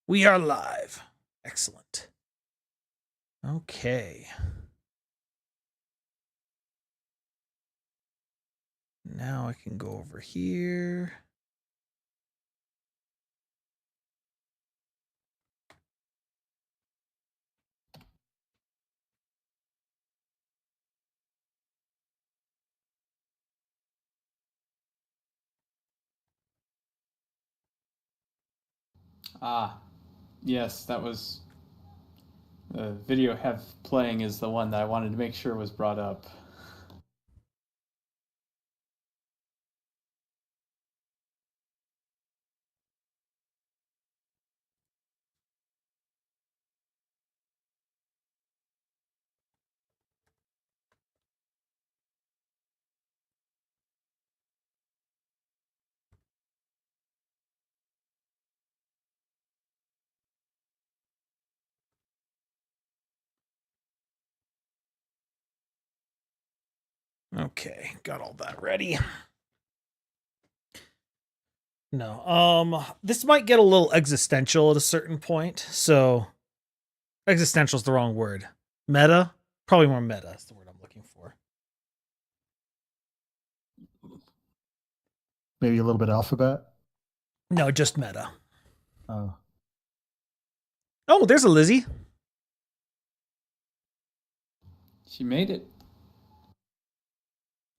We are live. Excellent. Okay. Now I can go over here. Ah, yes, that was the video have playing is the one that I wanted to make sure was brought up. Okay, got all that ready. No. This might get a little existential at a certain point. So existential is the wrong word. Meta? Probably more meta is the word I'm looking for. Maybe a little bit alphabet. No, just meta. Oh, Oh, there's a Lizzie. She made it.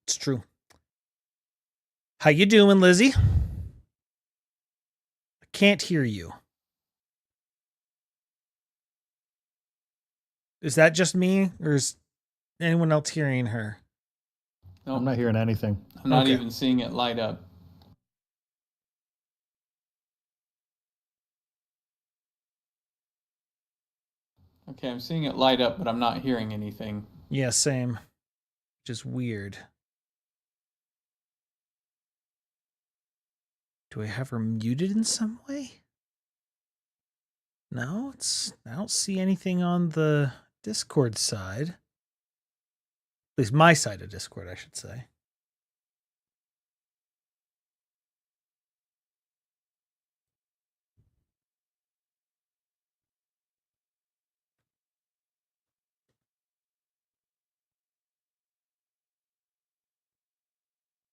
It's true. How you doing, Lizzie? I can't hear you. Is that just me, or is anyone else hearing her? Nope, I'm not hearing anything. I'm not Okay. even seeing it light up. Okay, I'm seeing it light up, but I'm not hearing anything. Yeah, same. Which is weird. Do I have her muted in some way? No, I don't see anything on the Discord side. At least my side of Discord, I should say.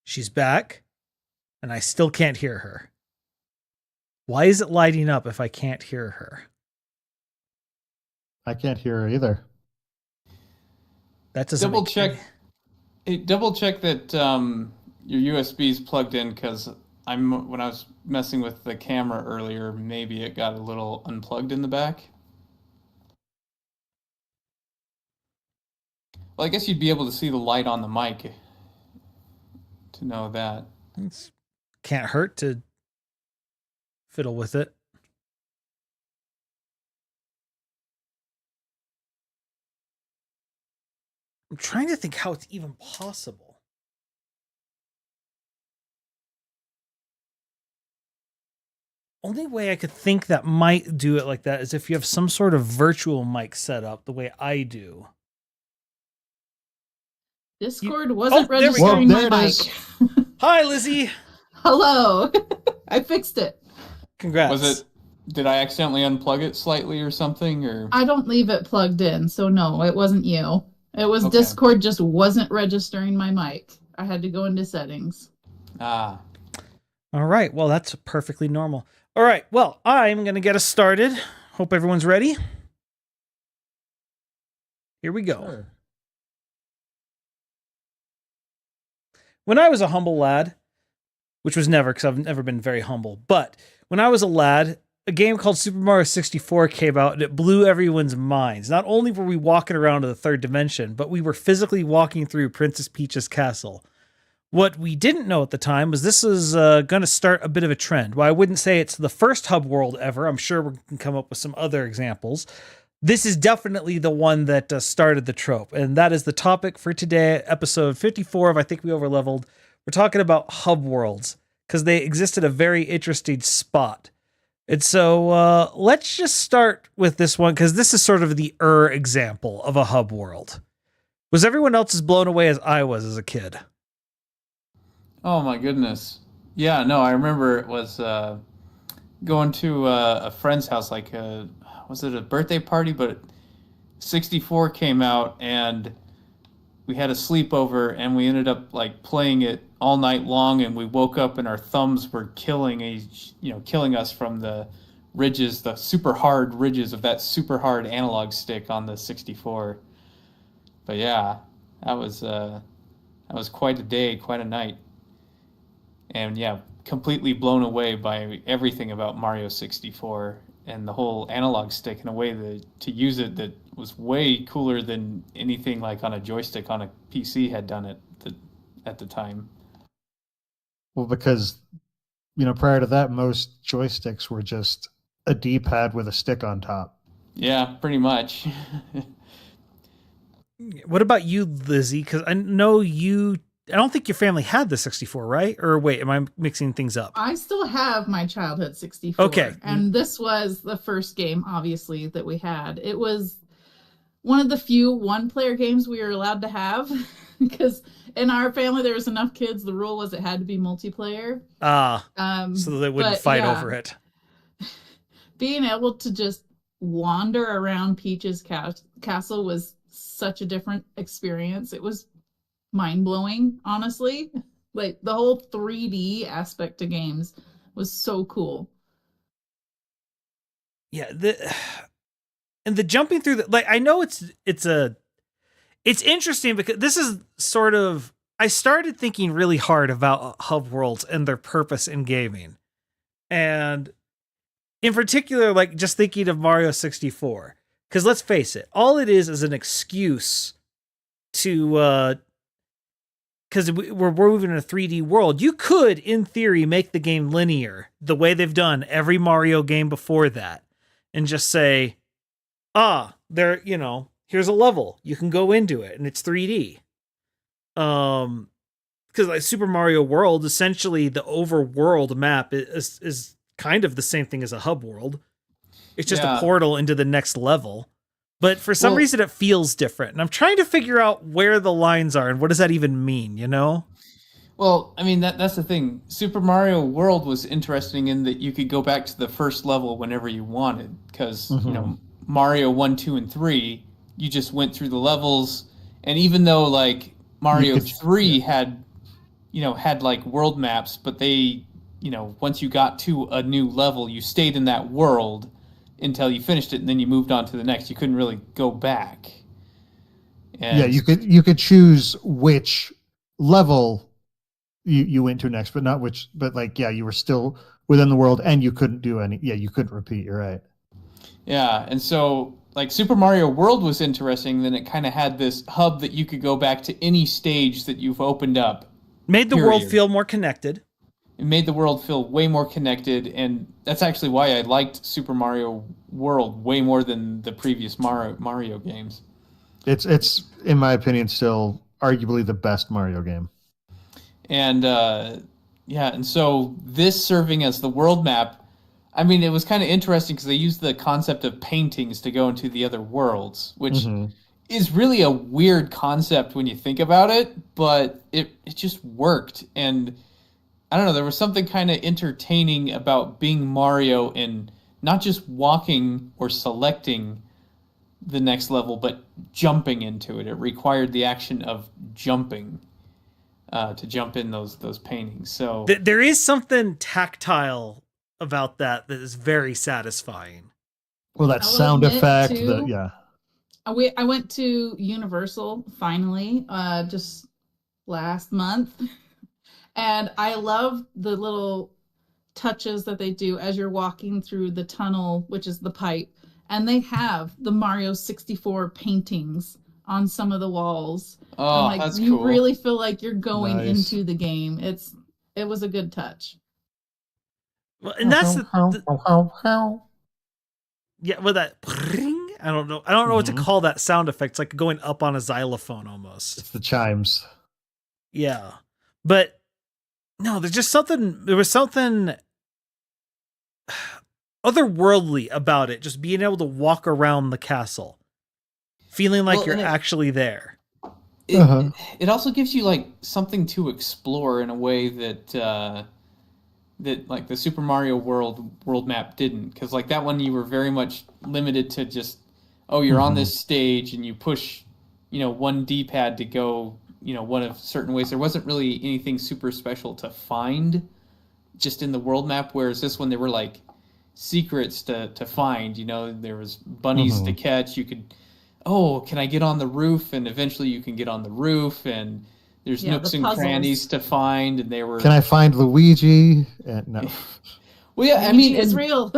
She's back, and I still can't hear her. Why is it lighting up if I can't hear her? I can't hear her either. That doesn't Double make check. any- Hey, double check that your USB is plugged in, because when I was messing with the camera earlier, maybe it got a little unplugged in the back. Well, I guess you'd be able to see the light on the mic to know that. It can't hurt to fiddle with it. I'm trying to think how it's even possible. Only way I could think that might do it like that is if you have some sort of virtual mic set up the way I do. Discord wasn't there we registering go. my Well, there it mic. is. Hi, Lizzie. Hello. I fixed it. Congrats. Did I accidentally unplug it slightly or something, or? I don't leave it plugged in, so no, it wasn't you. It was Okay. Discord just wasn't registering my mic. I had to go into settings. Ah. All right. Well, that's perfectly normal. All right. Well, I'm going to get us started. Hope everyone's ready. Here we go. Sure. When I was a humble lad, which was never, because I've never been very humble, but when I was a lad, a game called Super Mario 64 came out and it blew everyone's minds. Not only were we walking around to the third dimension, but we were physically walking through Princess Peach's castle. What we didn't know at the time was this was going to start a bit of a trend. While I wouldn't say it's the first hub world ever, I'm sure we can come up with some other examples. This is definitely the one that started the trope. And that is the topic for today, episode 54 of I Think We Overleveled. We're talking about hub worlds because they exist at a very interesting spot. And so let's just start with this one because this is sort of the example of a hub world. Was everyone else as blown away as I was as a kid? Oh my goodness. Yeah, no, I remember it was going to a friend's house, like was it a birthday party? But 64 came out, and we had a sleepover, and we ended up like playing it all night long, and we woke up and our thumbs were killing us from the ridges, the super hard ridges of that super hard analog stick on the 64. But yeah, that was quite a day, quite a night. And yeah, completely blown away by everything about Mario 64 and the whole analog stick in a way that to use it that was way cooler than anything like on a joystick on a PC had done it at the time. Well, because prior to that, most joysticks were just a D-pad with a stick on top. Yeah, pretty much. What about you, Lizzie? Because I know I don't think your family had the 64, right? Or wait, am I mixing things up? I still have my childhood 64. Okay. And this was the first game, obviously, that we had. It was one of the few one-player games we were allowed to have. Because in our family, there was enough kids. The rule was it had to be multiplayer. So they wouldn't fight over it. Being able to just wander around Peach's castle was such a different experience. It was mind-blowing, honestly. Like the whole 3D aspect of games was so cool. Yeah, and the jumping through I know it's interesting because this is sort of, I started thinking really hard about hub worlds and their purpose in gaming. And in particular, like just thinking of Mario 64, because let's face it, all it is an excuse to, because we're moving in a 3D world. You could, in theory, make the game linear the way they've done every Mario game before that, and just say, there, here's a level, you can go into it, and it's 3D. Because like Super Mario World, essentially the overworld map is kind of the same thing as a hub world. It's just a portal into the next level. But for some reason, it feels different. And I'm trying to figure out where the lines are and what does that even mean, Well, I mean, that's the thing. Super Mario World was interesting in that you could go back to the first level whenever you wanted. Because, Mario 1, 2, and 3, you just went through the levels. And even though, like, Mario 3 had like world maps, but they, once you got to a new level, you stayed in that world until you finished it, and then you moved on to the next. You couldn't really go back. And you could choose which level you went to next, but not which. But you were still within the world, and you couldn't do any. Yeah, you couldn't repeat. You're right. Yeah, and so like Super Mario World was interesting. Then it kind of had this hub that you could go back to any stage that you've opened up. Made the world feel more connected. It made the world feel way more connected, and that's actually why I liked Super Mario World way more than the previous Mario games. It's in my opinion still arguably the best Mario game. And and so this serving as the world map, I mean, it was kind of interesting because they used the concept of paintings to go into the other worlds, which is really a weird concept when you think about it, but it just worked. And I don't know, there was something kind of entertaining about being Mario and not just walking or selecting the next level, but jumping into it. It required the action of jumping to jump in those paintings. So there is something tactile about that is very satisfying. Well, that sound effect, I went to Universal finally just last month. And I love the little touches that they do as you're walking through the tunnel, which is the pipe. And they have the Mario 64 paintings on some of the walls. Oh, that's cool. You really feel like you're going into the game. It was a good touch. Well, and that's yeah, with that I don't know what to call that sound effect. It's like going up on a xylophone almost. It's the chimes. Yeah. But no, there was something otherworldly about it. Just being able to walk around the castle, feeling like you're actually there. It also gives you like something to explore in a way that that like the Super Mario world map didn't, because like that one you were very much limited to just, oh, you're on this stage and you push, one D-pad to go, one of certain ways. There wasn't really anything super special to find just in the world map, whereas this one there were like secrets to find. There was bunnies to catch. You could, oh, can I get on the roof? And eventually you can get on the roof, and there's nooks and crannies to find, and they were. Can I find Luigi? No. Well, yeah, Luigi is real.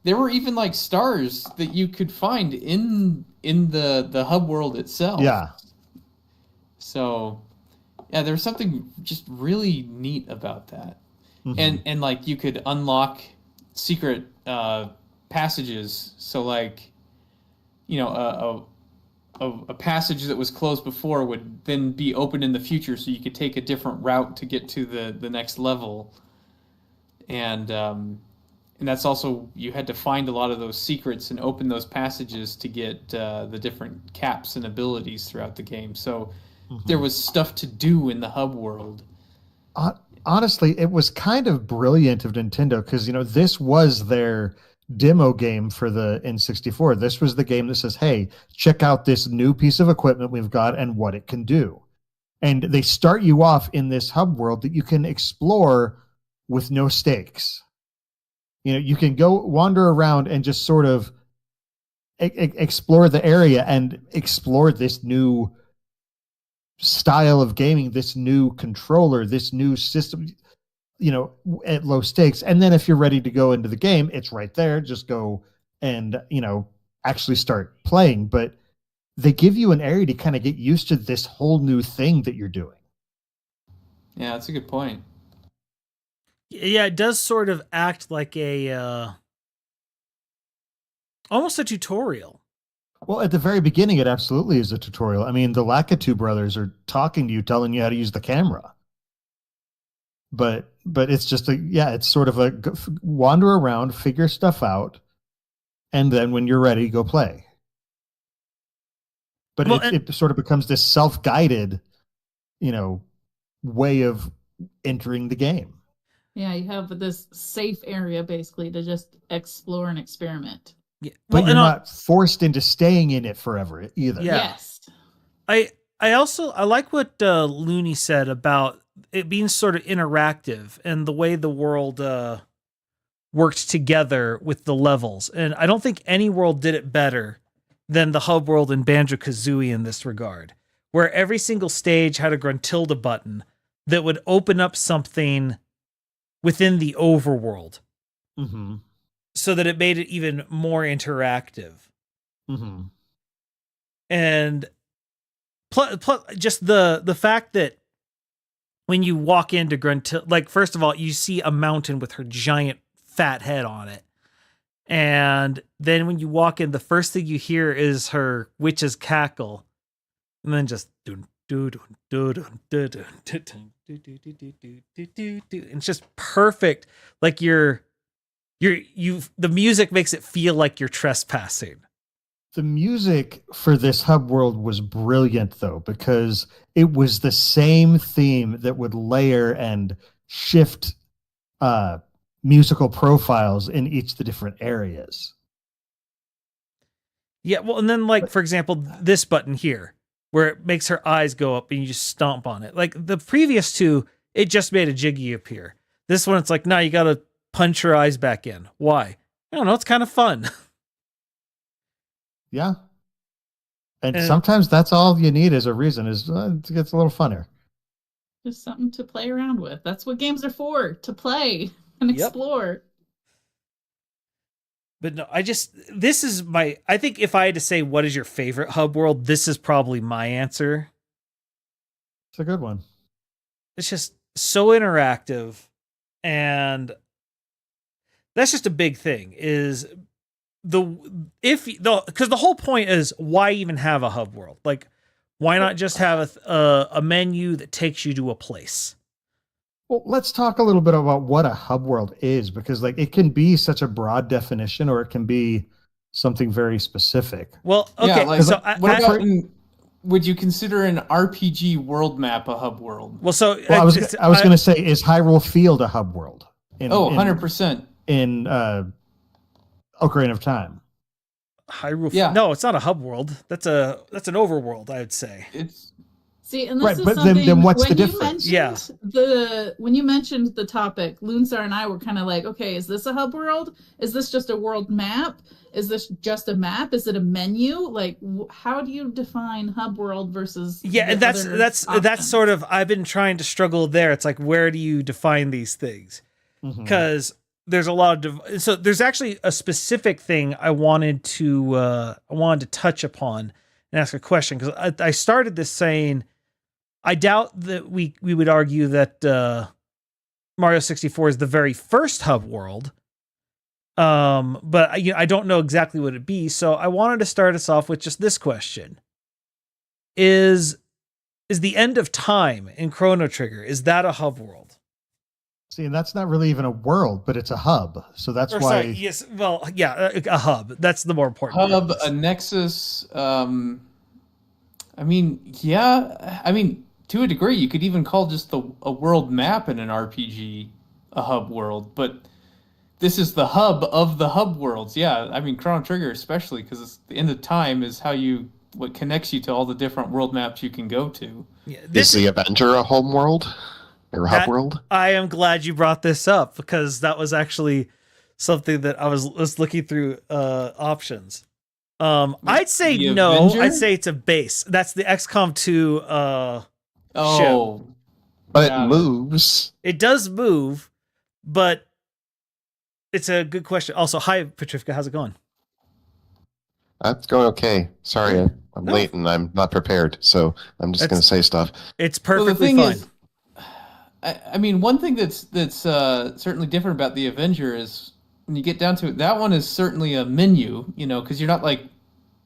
There were even like stars that you could find in the hub world itself. Yeah. So, yeah, there was something just really neat about that, and like you could unlock secret passages. So like, a passage that was closed before would then be open in the future, so you could take a different route to get to the next level. And that's also, you had to find a lot of those secrets and open those passages to get the different caps and abilities throughout the game. So there was stuff to do in the hub world. Honestly, it was kind of brilliant of Nintendo, because this was their demo game for the N64. This was the game that says, hey, check out this new piece of equipment we've got and what it can do. And they start you off in this hub world that you can explore with no stakes. You can go wander around and just sort of explore the area and explore this new style of gaming, this new controller, this new system, at low stakes. And then if you're ready to go into the game, it's right there. Just go and, actually start playing. But they give you an area to kind of get used to this whole new thing that you're doing. Yeah, that's a good point. Yeah, it does sort of act like almost a tutorial. Well, at the very beginning, it absolutely is a tutorial. I mean, the Lakitu brothers are talking to you, telling you how to use the camera. But it's just it's sort of a wander around, figure stuff out, and then when you're ready, go play. But it sort of becomes this self-guided, way of entering the game. Yeah, you have this safe area basically to just explore and experiment. Yeah. But you're not forced into staying in it forever either. Yeah. Yes. I like what Looney said about it being sort of interactive and the way the world worked together with the levels. And I don't think any world did it better than the hub world in Banjo-Kazooie in this regard, where every single stage had a Gruntilda button that would open up something within the overworld. Mm-hmm. So that it made it even more interactive. Mm-hmm. And plus just the fact that when you walk into Gruntilda, like, first of all, you see a mountain with her giant fat head on it. And then when you walk in, the first thing you hear is her witch's cackle. And then just and it's just perfect. Like the music makes it feel like you're trespassing. The music for this hub world was brilliant, though, because it was the same theme that would layer and shift musical profiles in each of the different areas. Yeah, well, and then, like, for example, this button here, where it makes her eyes go up and you just stomp on it. Like, the previous two, it just made a Jiggy appear. This one, it's like, nah, you gotta punch her eyes back in. Why? I don't know, it's kind of fun. Yeah. And sometimes that's all you need as a reason, is it gets a little funner. Just something to play around with. That's what games are for, to play and explore. But no, I think if I had to say what is your favorite hub world, this is probably my answer. It's a good one. It's just so interactive, and that's just a big thing, is because the whole point is, why even have a hub world? Like, why not just have a menu that takes you to a place? Well, let's talk a little bit about what a hub world is, because like it can be such a broad definition, or it can be something very specific. Well, okay. Yeah, so would you consider an RPG world map a hub world? Well, so I was going to say, is Hyrule Field a hub world? In, Oh, 100%. in Ocarina of Time. Hyrule. Yeah. No, it's not a hub world. That's an overworld, I would say. It's See, and this Right, is but something. then what's when the you difference? mentioned when you mentioned the topic, Loonstar and I were kind of like, okay, is this a hub world? Is this just a world map? Is this just a map? Is it a menu? Like, how do you define hub world versus? Yeah, and that's options? sort of, I've been trying to struggle there. It's like, where do you define these things? Because there's a lot of so there's actually a specific thing I wanted to touch upon and ask a question, because I started this saying I doubt that we would argue that Mario 64 is the very first hub world. But I don't know exactly what it'd be, so I wanted to start us off with just this question: Is the end of time in Chrono Trigger, is that a hub world? See, and that's not really even a world, but it's a hub. So that's why. Sorry, yes, well, yeah, a hub. That's the more important hub, part. a nexus. I mean, yeah. I mean, to a degree, you could even call just a world map in an RPG a hub world, but this is the hub of the hub worlds. Yeah, I mean, Chrono Trigger especially, because the end of time is what connects you to all the different world maps you can go to. Yeah, Is the Avenger a home world or hub world? I am glad you brought this up, because that was actually something that I was looking through options. I'd say The no. Avenger? I'd say it's a base. That's the XCOM 2 Oh, But got it moves. It does move, but it's a good question. Also, hi Petrivka, how's it going? That's going okay. Sorry, I'm No. late and I'm not prepared, so I'm just going to say stuff. It's Well, the perfectly thing fine. is, I mean, one thing that's certainly different about the Avenger is when you get down to it, that one is certainly a menu, because you're not like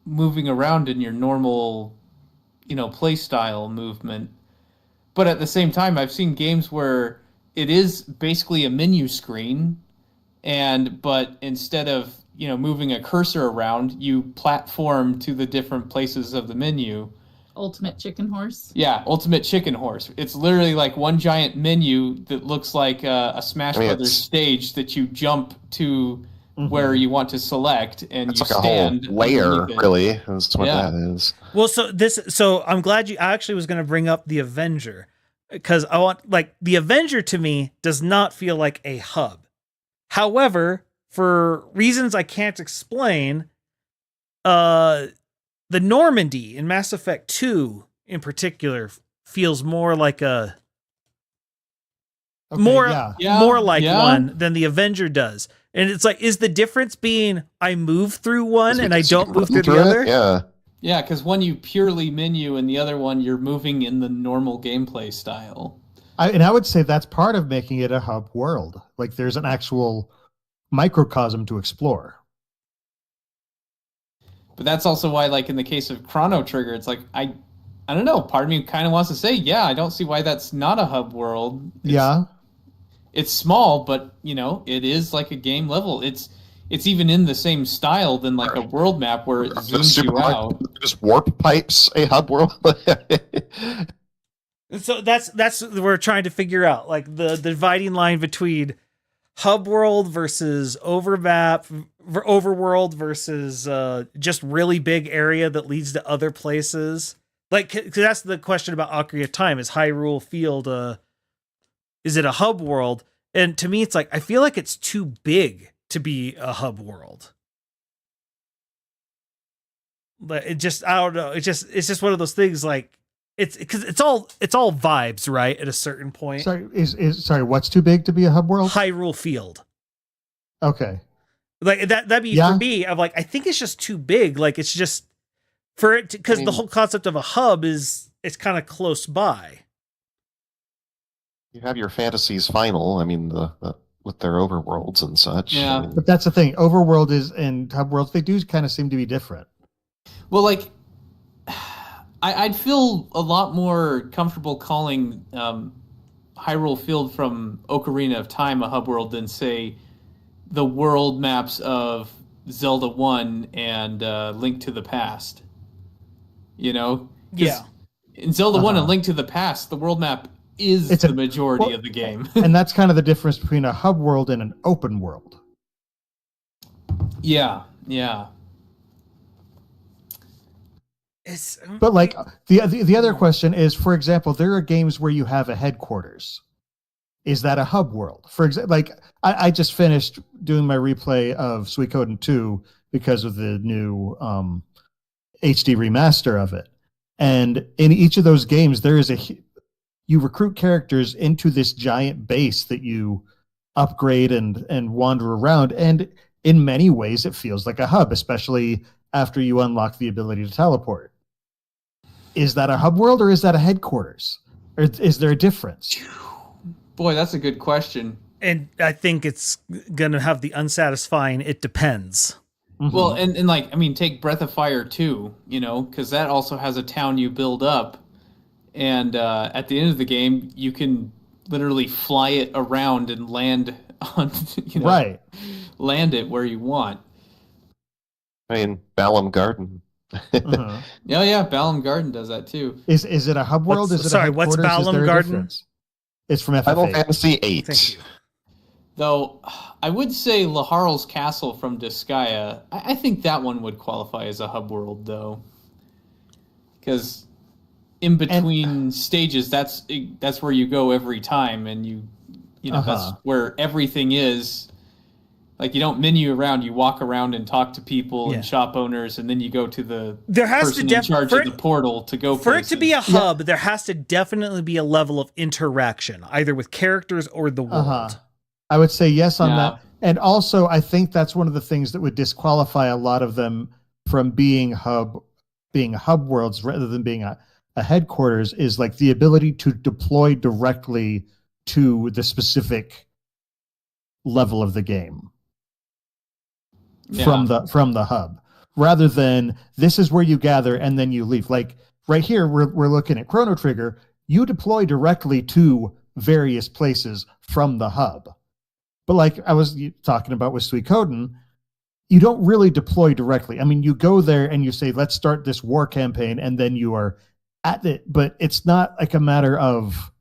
moving around in your normal, play style movement. But at the same time, I've seen games where it is basically a menu screen, but instead of moving a cursor around, you platform to the different places of the menu. Ultimate Chicken Horse. Yeah, Ultimate Chicken Horse. It's literally like one giant menu that looks like a Smash Brothers stage that you jump to where you want to select, and It's you like a stand whole layer, underneath it. really. That's what Yeah. that is. Well, so I'm glad I actually was going to bring up the Avenger, because I want, like, the Avenger to me does not feel like a hub. However, for reasons I can't explain, the Normandy in Mass Effect 2 in particular feels more like a Okay, more yeah. more like Yeah. one than the Avenger does. And it's like, is the difference being I move through one and I Because you don't can move run through the other? it, yeah. Yeah, because one you purely menu, and the other one you're moving in the normal gameplay style. And I would say that's part of making it a hub world. Like there's an actual microcosm to explore. But that's also why, like in the case of Chrono Trigger, it's like I don't know. Part of me kind of wants to say, yeah, I don't see why that's not a hub world. It's small, but it is like a game level. It's even in the same style than like a world map where it zooms you out. Just warp pipes a hub world. So that's what we're trying to figure out, like the dividing line between hub world versus overworld versus just really big area that leads to other places. Like, cause that's the question about Ocarina of Time: is Hyrule Field is it a hub world? And to me, it's like, I feel like it's too big to be a hub world. But I don't know. It's just one of those things. Like, it's because it's all vibes, right? At a certain point. Sorry, what's too big to be a hub world? Hyrule Field. Okay. Like that'd be for me. I'm like, I think it's just too big. Like, it's just for it because the whole concept of a hub is it's kind of close by. You have your fantasies final. I mean, the with their overworlds and such. Yeah. I mean, But that's the thing. Overworld and hub worlds, they do kind of seem to be different. Well, like I'd feel a lot more comfortable calling Hyrule Field from Ocarina of Time a hub world than, say, the world maps of Zelda 1 and Link to the Past. 'Cause Yeah. in Zelda 1 and Link to the Past, the world map is It's the majority well, of the game. And that's kind of the difference between a hub world and an open world. Yeah. It's But like the other question is, for example, there are games where you have a headquarters. Is that a hub world? For example, like I just finished doing my replay of Suikoden 2 because of the new HD remaster of it. And in each of those games, there is you recruit characters into this giant base that you upgrade and wander around. And in many ways, it feels like a hub, especially after you unlock the ability to teleport. Is that a hub world or is that a headquarters? Or is there a difference? Boy, that's a good question. and I think it's gonna have the unsatisfying. It depends. Mm-hmm. Well, and like, I mean, take Breath of Fire 2, you know, because that also has a town you build up. And at the end of the game, you can literally fly it around and land on, you know, right. land it where you want. I mean, Balam Garden. Uh-huh. Oh yeah, Balam Garden does that too. Is it a hub world? Is it sorry, a what's headquarters? Is Balam there a Garden? difference? It's from Final FF8. Fantasy Thank VIII. you. Though I would say Laharl's Castle from Disgaea, I think that one would qualify as a hub world, though, because in between stages, that's where you go every time, and you know that's where everything is. Like, you don't menu around; you walk around and talk to people and shop owners, and then you go to the There has person to in charge of the portal to go. For places. it to be a hub, there has to definitely be a level of interaction, either with characters or the world. I would say yes on that. And also, I think that's one of the things that would disqualify a lot of them from being hub worlds rather than being a headquarters, is like the ability to deploy directly to the specific level of the game from the hub, rather than this is where you gather and then you leave. Like right here, we're looking at Chrono Trigger. You deploy directly to various places from the hub. But like I was talking about with Suikoden, you don't really deploy directly. I mean, you go there and you say, let's start this war campaign, and then you are at it. But it's not like a matter of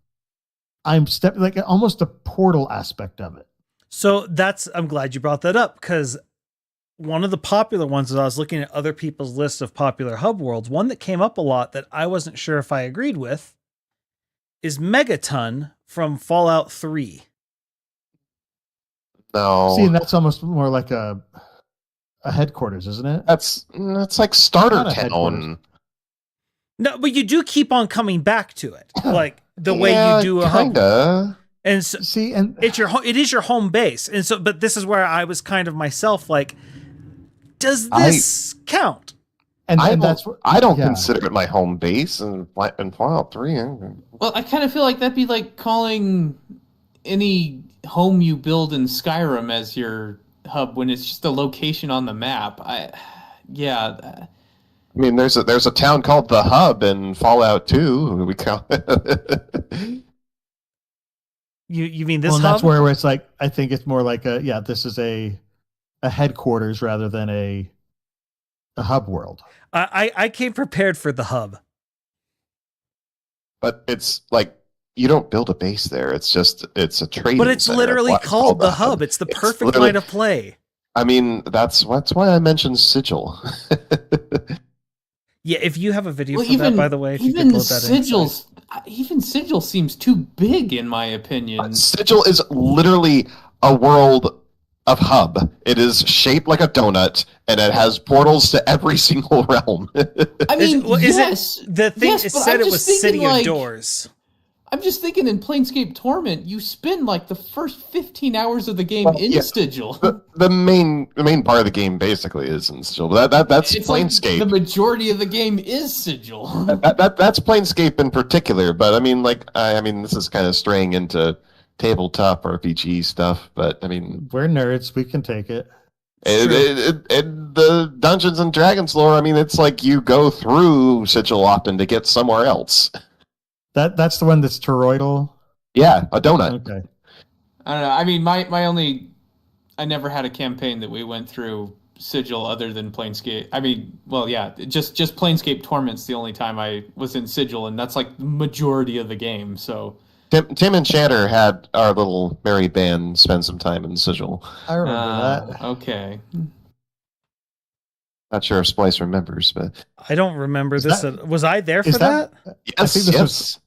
like almost a portal aspect of it. So I'm glad you brought that up, because one of the popular ones, as I was looking at other people's lists of popular hub worlds, one that came up a lot that I wasn't sure if I agreed with is Megaton from Fallout 3. No. See, and that's almost more like a headquarters, isn't it? That's like Starter Not a Town. No, but you do keep on coming back to it, like the way you do a hub. Kinda. And so, see, and it is your home base, and so, but this is where I was kind of myself like, does this count? And I don't yeah. consider it my home base in Fallout 3. Well, I kind of feel like that'd be like calling any home you build in Skyrim as your hub when it's just a location on the map. I mean, there's a town called the Hub in Fallout 2. We call it. You mean this well, and hub? that's where it's like, I think it's more like this is a headquarters rather than a hub world. I came prepared for the hub. But it's like, you don't build a base there. It's a trading. But it's center. literally It's called the hub. It's the perfect line of play. I mean, that's why I mentioned Sigil. Yeah, if you have a video for that, by the way, if you could even load that even Sigil seems too big, in my opinion. Sigil is literally a world of hub. It is shaped like a donut, and it has portals to every single realm. I mean, the thing it said it was City of Doors. I'm just thinking, in Planescape Torment, you spend like the first 15 hours of the game Sigil. The main part of the game basically is in Sigil. That's it's Planescape. Like the majority of the game is Sigil. That's Planescape in particular. But I mean, this is kind of straying into tabletop RPG stuff. But I mean, we're nerds. We can take it. The Dungeons and Dragons lore. I mean, it's like you go through Sigil often to get somewhere else. That's the one that's toroidal? Yeah, a donut. Okay. I don't know. I mean, I never had a campaign that we went through Sigil other than Planescape. I mean, well, yeah, just Planescape Torment's the only time I was in Sigil, and that's like the majority of the game. So, Tim and Chatter had our little merry band spend some time in Sigil. I remember that. Okay. Not sure if Splice remembers, but I don't remember Is this. that- Was I there for is that- that? yes, think this yes.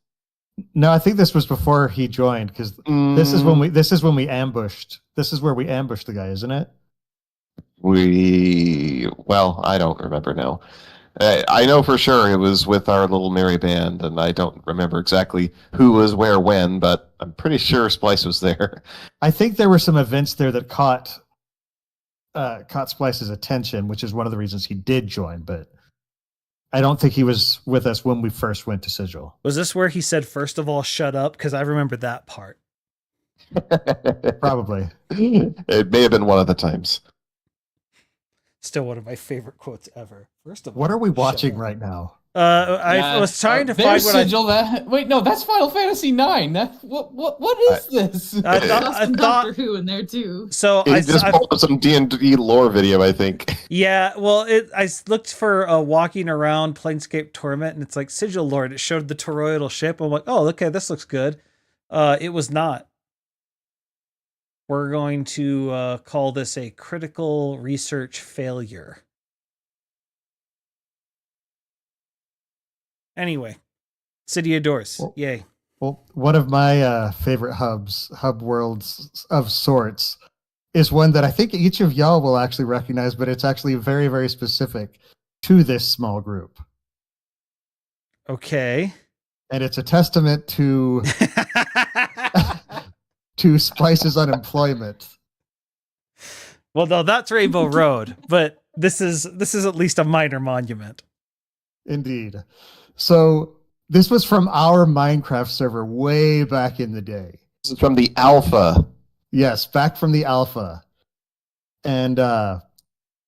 No, I think this was before he joined because this is when we ambushed. This is where we ambushed the guy, isn't it? Well, I don't remember now. I know for sure it was with our little merry band, and I don't remember exactly who was where when, but I'm pretty sure Splice was there. I think there were some events there that caught Splice's attention, which is one of the reasons he did join, but I don't think he was with us when we first went to Sigil. Was this where he said, first of all, shut up? Because I remember that part. Probably. It may have been one of the times. Still one of my favorite quotes ever. First of all, What are we shut watching up. right now? I was trying to find there's what Sigil. Wait, no, that's Final Fantasy IX. What is this? I There's thought. some Doctor Who in there too. So He just pulled up some D&D lore video, I think. Yeah, well, I looked for walking around Planescape Torment, and it's like Sigil Lord. It showed the toroidal ship. I'm like, oh, okay, this looks good. It was not. We're going to call this a critical research failure. Anyway, City of Doors. Well, Yay. Well, one of my favorite hub worlds of sorts, is one that I think each of y'all will actually recognize, but it's actually very, very specific to this small group. Okay. And it's a testament to to Splice's unemployment. Well, no, that's Rainbow Road, but this is at least a minor monument. Indeed. So this was from our Minecraft server way back in the day. This is from the alpha. Yes, back from the alpha. And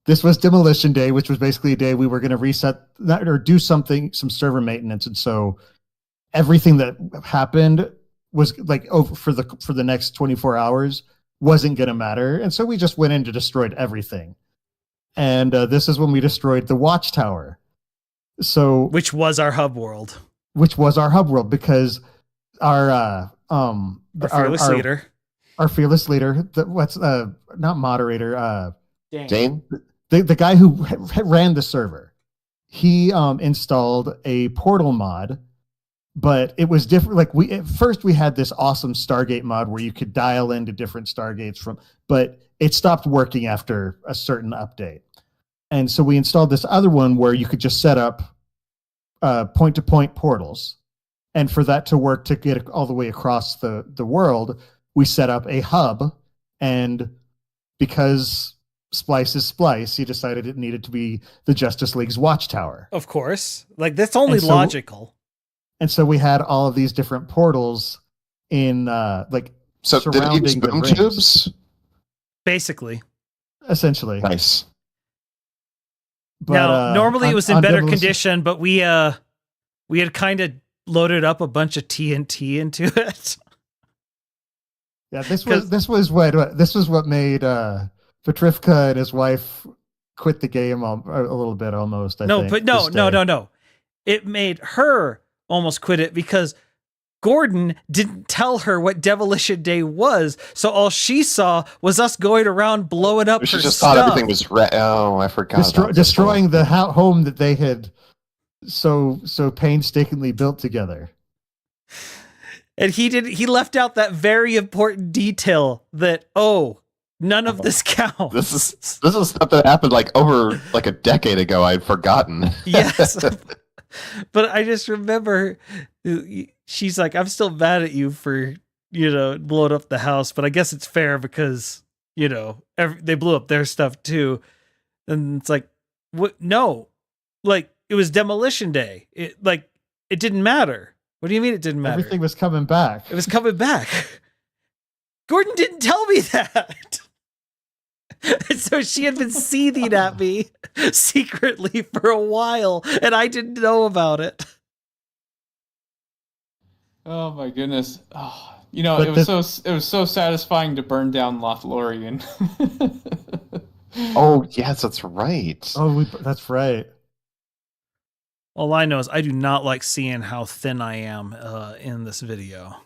this was Demolition Day, which was basically a day we were going to reset that or do some server maintenance. And so everything that happened was like over for the next 24 hours wasn't going to matter. And so we just went in to destroyed everything. And this is when we destroyed the Watchtower. So Which was our hub world. Which was our hub world because our Fearless leader. Our fearless leader, not moderator, Dane? the guy who ran the server, he installed a portal mod, but it was different. Like at first we had this awesome Stargate mod where you could dial into different Stargates but it stopped working after a certain update. And so we installed this other one where you could just set up point-to-point portals. And for that to work to get all the way across the world, we set up a hub. And because Splice is Splice, he decided it needed to be the Justice League's Watchtower. Of course. Like, that's only logical. And so we had all of these different portals in So did it use boom tubes? Basically. Essentially. Nice. But, now, normally it was in better Demolition condition, but we had kind of loaded up a bunch of TNT into it. Yeah, this was what made Petrivka and his wife quit the game a little bit almost. I think, no. It made her almost quit it because Gordon didn't tell her what Demolition Day was, so all she saw was us going around blowing up her stuff. She just thought everything was oh, I forgot. Destroying the home that they had so painstakingly built together. And he left out that very important detail that none of this counts. This is stuff that happened over a decade ago. I'd forgotten. Yes. But I just remember she's like, I'm still mad at you for, blowing up the house, but I guess it's fair because, they blew up their stuff too. And it's like, what? No, it was Demolition Day. It didn't matter. What do you mean it didn't matter? Everything was coming back. It was coming back. Gordon didn't tell me that. So she had been seething at me secretly for a while, and I didn't know about it. Oh my goodness! Oh, it was so satisfying to burn down Lothlorien. Oh yes, that's right. Oh, that's right. All I know is I do not like seeing how thin I am in this video.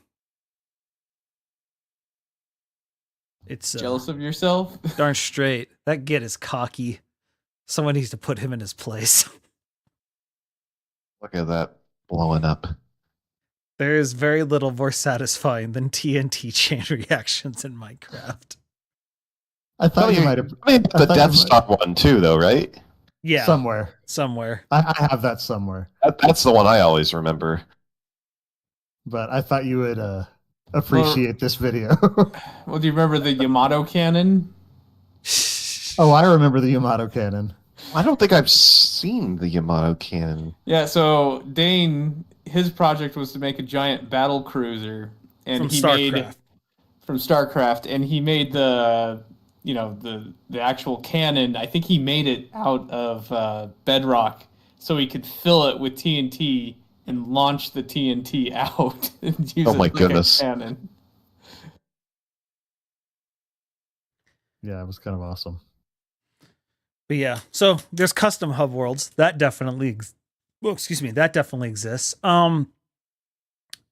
It's Jealous of yourself? darn straight. That Git is cocky. Someone needs to put him in his place. Look at that blowing up. There is very little more satisfying than TNT chain reactions in Minecraft. I thought you might have I mean, the Death Star one too, though, right? Yeah, somewhere. I have that somewhere, That's the one I always remember. but I thought you would appreciate this video. Well, do you remember the Yamato cannon? Oh, I remember the Yamato cannon. I don't think I've seen the Yamato cannon. Yeah, so Dane, his project was to make a giant battle cruiser, and From he StarCraft. made from StarCraft, and he made the actual cannon. I think he made it out of bedrock, so he could fill it with TNT and launch the TNT out and use Oh my it like goodness. a cannon. Yeah, it was kind of awesome. But yeah, so there's custom hub worlds that definitely, that definitely exists.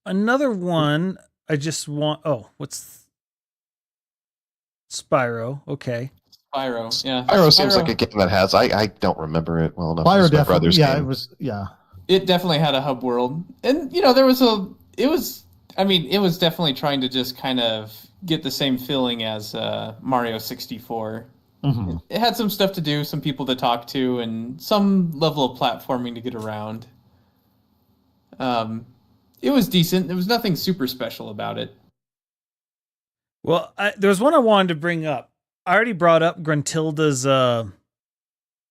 Another one I just want. Oh, what's Spyro? Okay, Spyro, yeah. Spyro seems like a game that has. I don't remember it well enough. Fire It's my definitely. brother's Yeah, game. it was. Yeah, It definitely had a hub world, and it was definitely trying to just kind of get the same feeling as Mario 64. mm-hmm. It had some stuff to do, some people to talk to, and some level of platforming to get around. It was decent. There was nothing super special about it. well, there was one I wanted to bring up. I already brought up Gruntilda's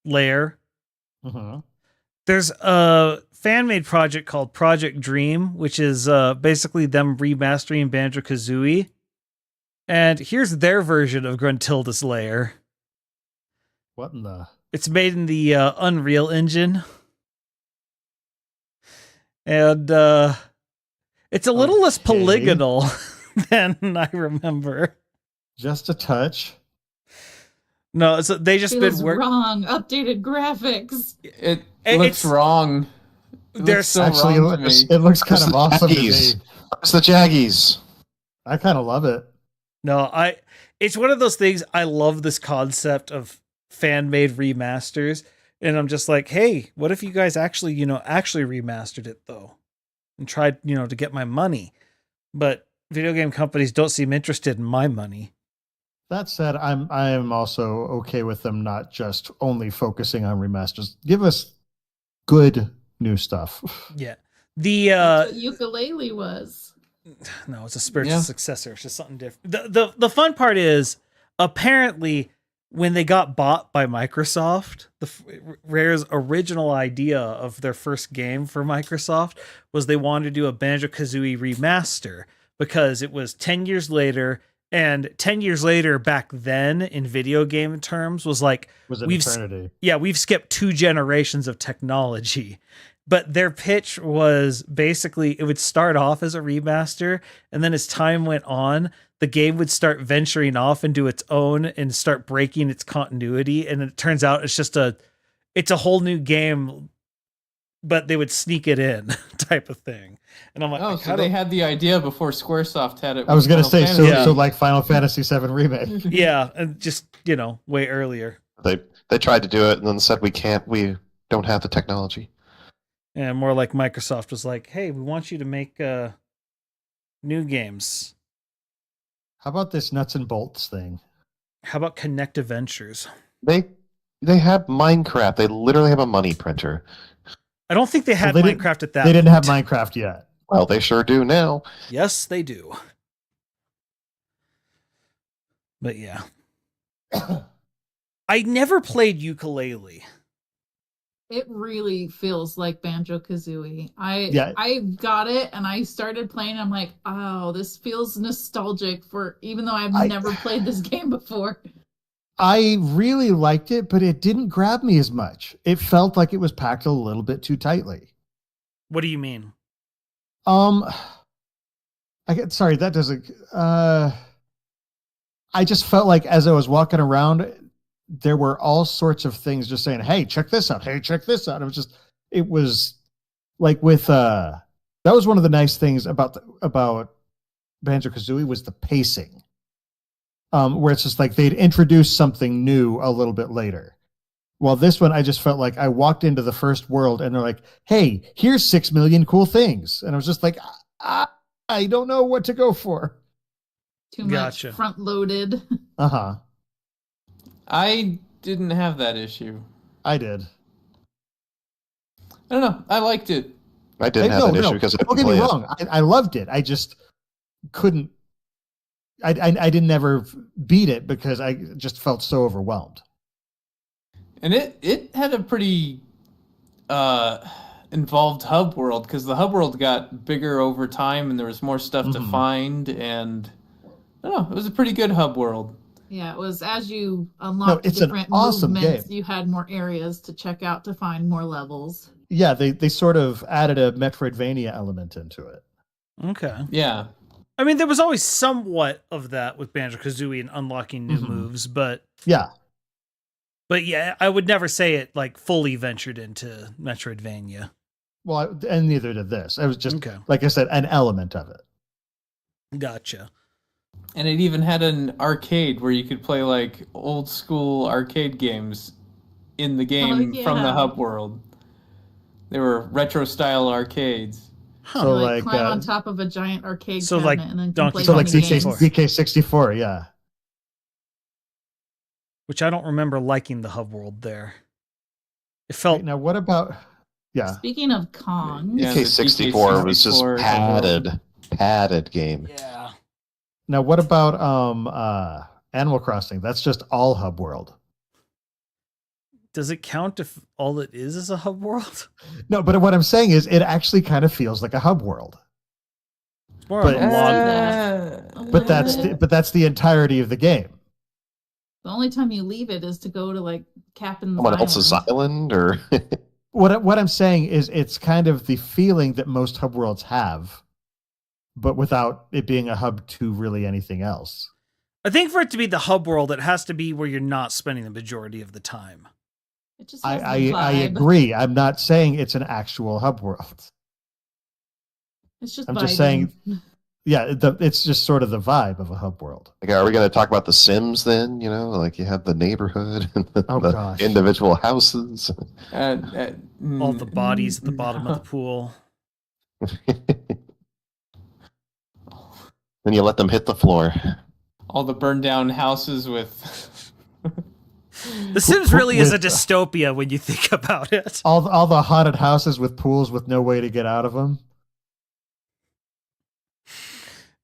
lair. Mm-hmm. There's a fan-made project called Project Dream, which is basically them remastering Banjo-Kazooie. And here's their version of Gruntilda's lair. What in the? It's made in the Unreal Engine. And it's a little less Okay. polygonal than I remember. Just a touch. No, so they just Feels been working. wrong. Updated graphics. It It's- looks wrong. It There's looks so Actually, wrong to me. it looks kind It's of the awesome to Jaggies. me. It's the Jaggies. I kind of love it. No, it's one of those things. I love this concept of fan-made remasters, and I'm just like, hey, what if you guys actually remastered it though, and tried, to get my money? But video game companies don't seem interested in my money. That said, I am also okay with them not just only focusing on remasters. Give us good new stuff. Yeah, the That's what ukulele was. no, it's a spiritual Yeah. successor. It's just something different. The fun part is, apparently, when they got bought by Microsoft, Rare's original idea of their first game for Microsoft was they wanted to do a Banjo-Kazooie remaster because it was 10 years later, and 10 years later back then in video game terms was like, Was an We've eternity. we've skipped 2 generations of technology. But their pitch was basically it would start off as a remaster, and then as time went on, the game would start venturing off into its own and start breaking its continuity. And it turns out it's a whole new game, but they would sneak it in type of thing. And I'm like, Oh, so they had the idea before Squaresoft had it. I was with going to Final say, Fantasy. so like Final Fantasy VII Remake. yeah, and just, way earlier. They tried to do it and then said we don't have the technology. And more like Microsoft was like, hey, we want you to make new games. How about this nuts and bolts thing? How about Connect Adventures? They have Minecraft. They literally have a money printer. I don't think they had Well, they didn't- Minecraft at that They didn't have point. Minecraft yet. Well, they sure do now. Yes, they do. But yeah. I never played ukulele. It really feels like Banjo-Kazooie. Yeah. I got it and I started playing. I'm like, oh, this feels nostalgic even though I've never played this game before. I really liked it, but it didn't grab me as much. It felt like it was packed a little bit too tightly. What do you mean? Sorry, that doesn't. I just felt like as I was walking around, there were all sorts of things just saying, "Hey, check this out! Hey, check this out!" It was like with that was one of the nice things about Banjo-Kazooie was the pacing. where it's just like they'd introduce something new a little bit later. Well, this one, I just felt like I walked into the first world and they're like, hey, here's 6 million cool things. And I was just like, I don't know what to go for. Too much front loaded. Uh-huh. I didn't have that issue. I did. I don't know. I liked it. I didn't have that issue because I don't get me wrong. I loved it. I just couldn't. I didn't ever beat it because I just felt so overwhelmed. And it had a pretty involved hub world, because the hub world got bigger over time and there was more stuff to find, and I don't know, it was a pretty good hub world. Yeah, it was, as you unlocked different awesome movements, game. You had more areas to check out to find more levels. Yeah, they sort of added a Metroidvania element into it. Okay. Yeah. I mean, there was always somewhat of that with Banjo-Kazooie and unlocking new moves, but yeah, I would never say it like fully ventured into Metroidvania. Well, and neither did this. It was just, like I said, an element of it. Gotcha. And it even had an arcade where you could play like old school arcade games in the game from the hub world. They were retro style arcades. Huh. So like climb on top of a giant arcade cabinet like and then Donkey so like DK64, yeah. Which I don't remember liking the hub world there. It felt. Now what about? Yeah. Speaking of Kong, DK64 was just padded game. Yeah. Now what about Animal Crossing? That's just all hub world. Does it count if all it is a hub world? No, but what I'm saying is it actually kind of feels like a hub world. It's more of a log. But that's the entirety of the game. The only time you leave it is to go to like Captain's Someone else's island, or what I'm saying is it's kind of the feeling that most hub worlds have, but without it being a hub to really anything else. I think for it to be the hub world, it has to be where you're not spending the majority of the time. It just I agree. I'm not saying it's an actual hub world. It's just. I'm just saying. Yeah, it's just sort of the vibe of a hub world. Like, are we going to talk about The Sims then? You know, like you have the neighborhood and the individual houses. All the bodies at the bottom of the pool. Then you let them hit the floor. All the burned down houses with... The Sims really is a dystopia when you think about it. All the haunted houses with pools with no way to get out of them.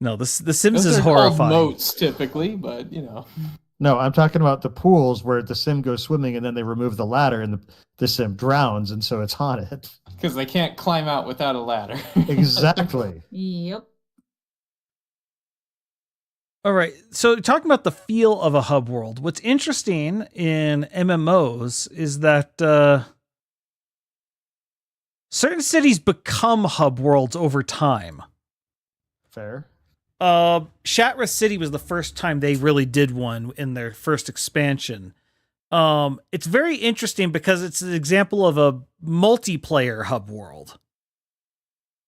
No, the Sims is horrifying. Moats typically, but you know. No, I'm talking about the pools where the Sim goes swimming and then they remove the ladder and the Sim drowns, and so it's haunted. Because they can't climb out without a ladder. Exactly. Yep. All right, so talking about the feel of a hub world, what's interesting in MMOs is that certain cities become hub worlds over time. Fair. Shattra City was the first time they really did one in their first expansion. It's very interesting because it's an example of a multiplayer hub world.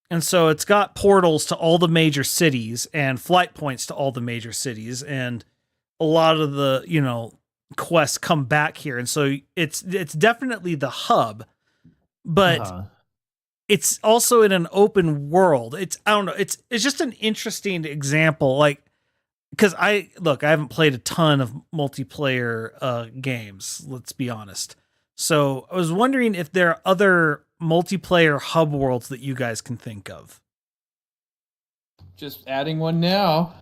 And so it's got portals to all the major cities and flight points to all the major cities. And a lot of the, quests come back here. And so it's definitely the hub, but it's also in an open world. I don't know. It's just an interesting example. Like, because I haven't played a ton of multiplayer games, let's be honest. So I was wondering if there are other multiplayer hub worlds that you guys can think of. Just adding one now.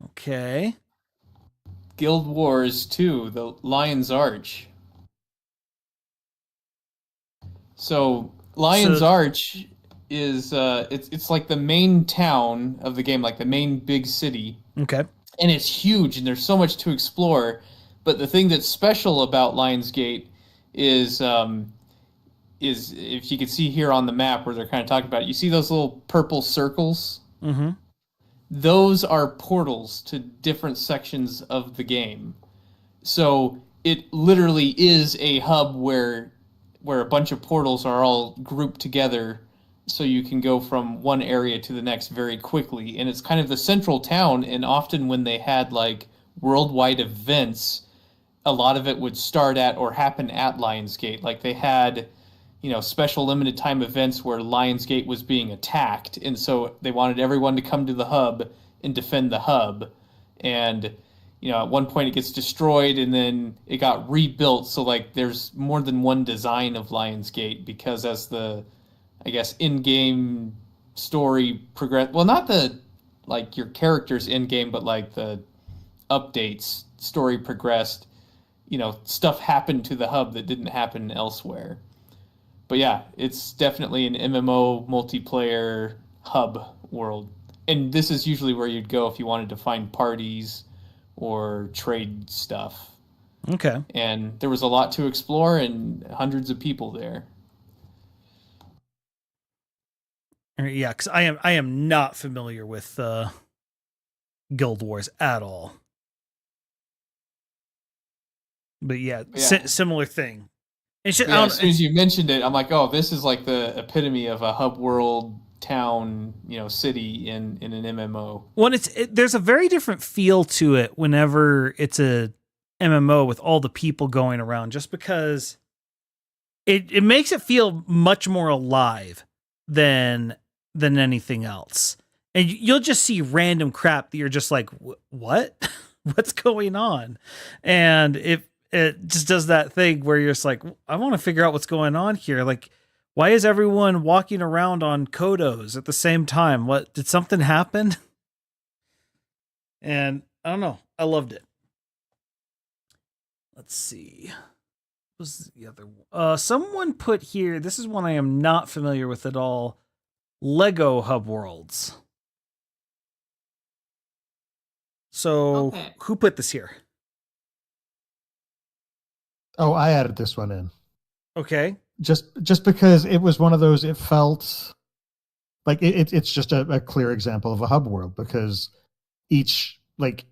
Okay. Guild Wars 2, the Lion's Arch. So Lion's Arch is it's like the main town of the game, like the main big city. Okay. And it's huge and there's so much to explore. But the thing that's special about Lionsgate is if you could see here on the map where they're kind of talking about it, you see those little purple circles? Mm-hmm. Those are portals to different sections of the game. So it literally is a hub where a bunch of portals are all grouped together so you can go from one area to the next very quickly. And it's kind of the central town, and often when they had like worldwide events, a lot of it would start at or happen at Lionsgate. Like they had, special limited time events where Lionsgate was being attacked, and so they wanted everyone to come to the hub and defend the hub. And at one point it gets destroyed and then it got rebuilt. So like there's more than one design of Lionsgate, because as the, I guess, in-game story progress, well, not the like your characters in game, but like the updates story progressed, stuff happened to the hub that didn't happen elsewhere. But yeah, it's definitely an MMO multiplayer hub world. And this is usually where you'd go if you wanted to find parties or trade stuff. Okay. And there was a lot to explore and hundreds of people there. Yeah, because I am not familiar with Guild Wars at all. But yeah, similar thing. As soon as you mentioned it, I'm like, oh, this is like the epitome of a hub world town, city in an MMO. Well, there's a very different feel to it whenever it's a MMO with all the people going around, just because it makes it feel much more alive than anything else. And you'll just see random crap that you're just like, what? What's going on? And it just does that thing where you're just like, I want to figure out what's going on here. Like, why is everyone walking around on Kodos at the same time? What, did something happen? And I don't know. I loved it. Let's see. What was the other one? Someone put here, this is one I am not familiar with at all. Lego Hub Worlds. So Who put this here? Oh, I added this one in. Okay. Just because it was one of those, it felt like it's just a clear example of a hub world, because each, like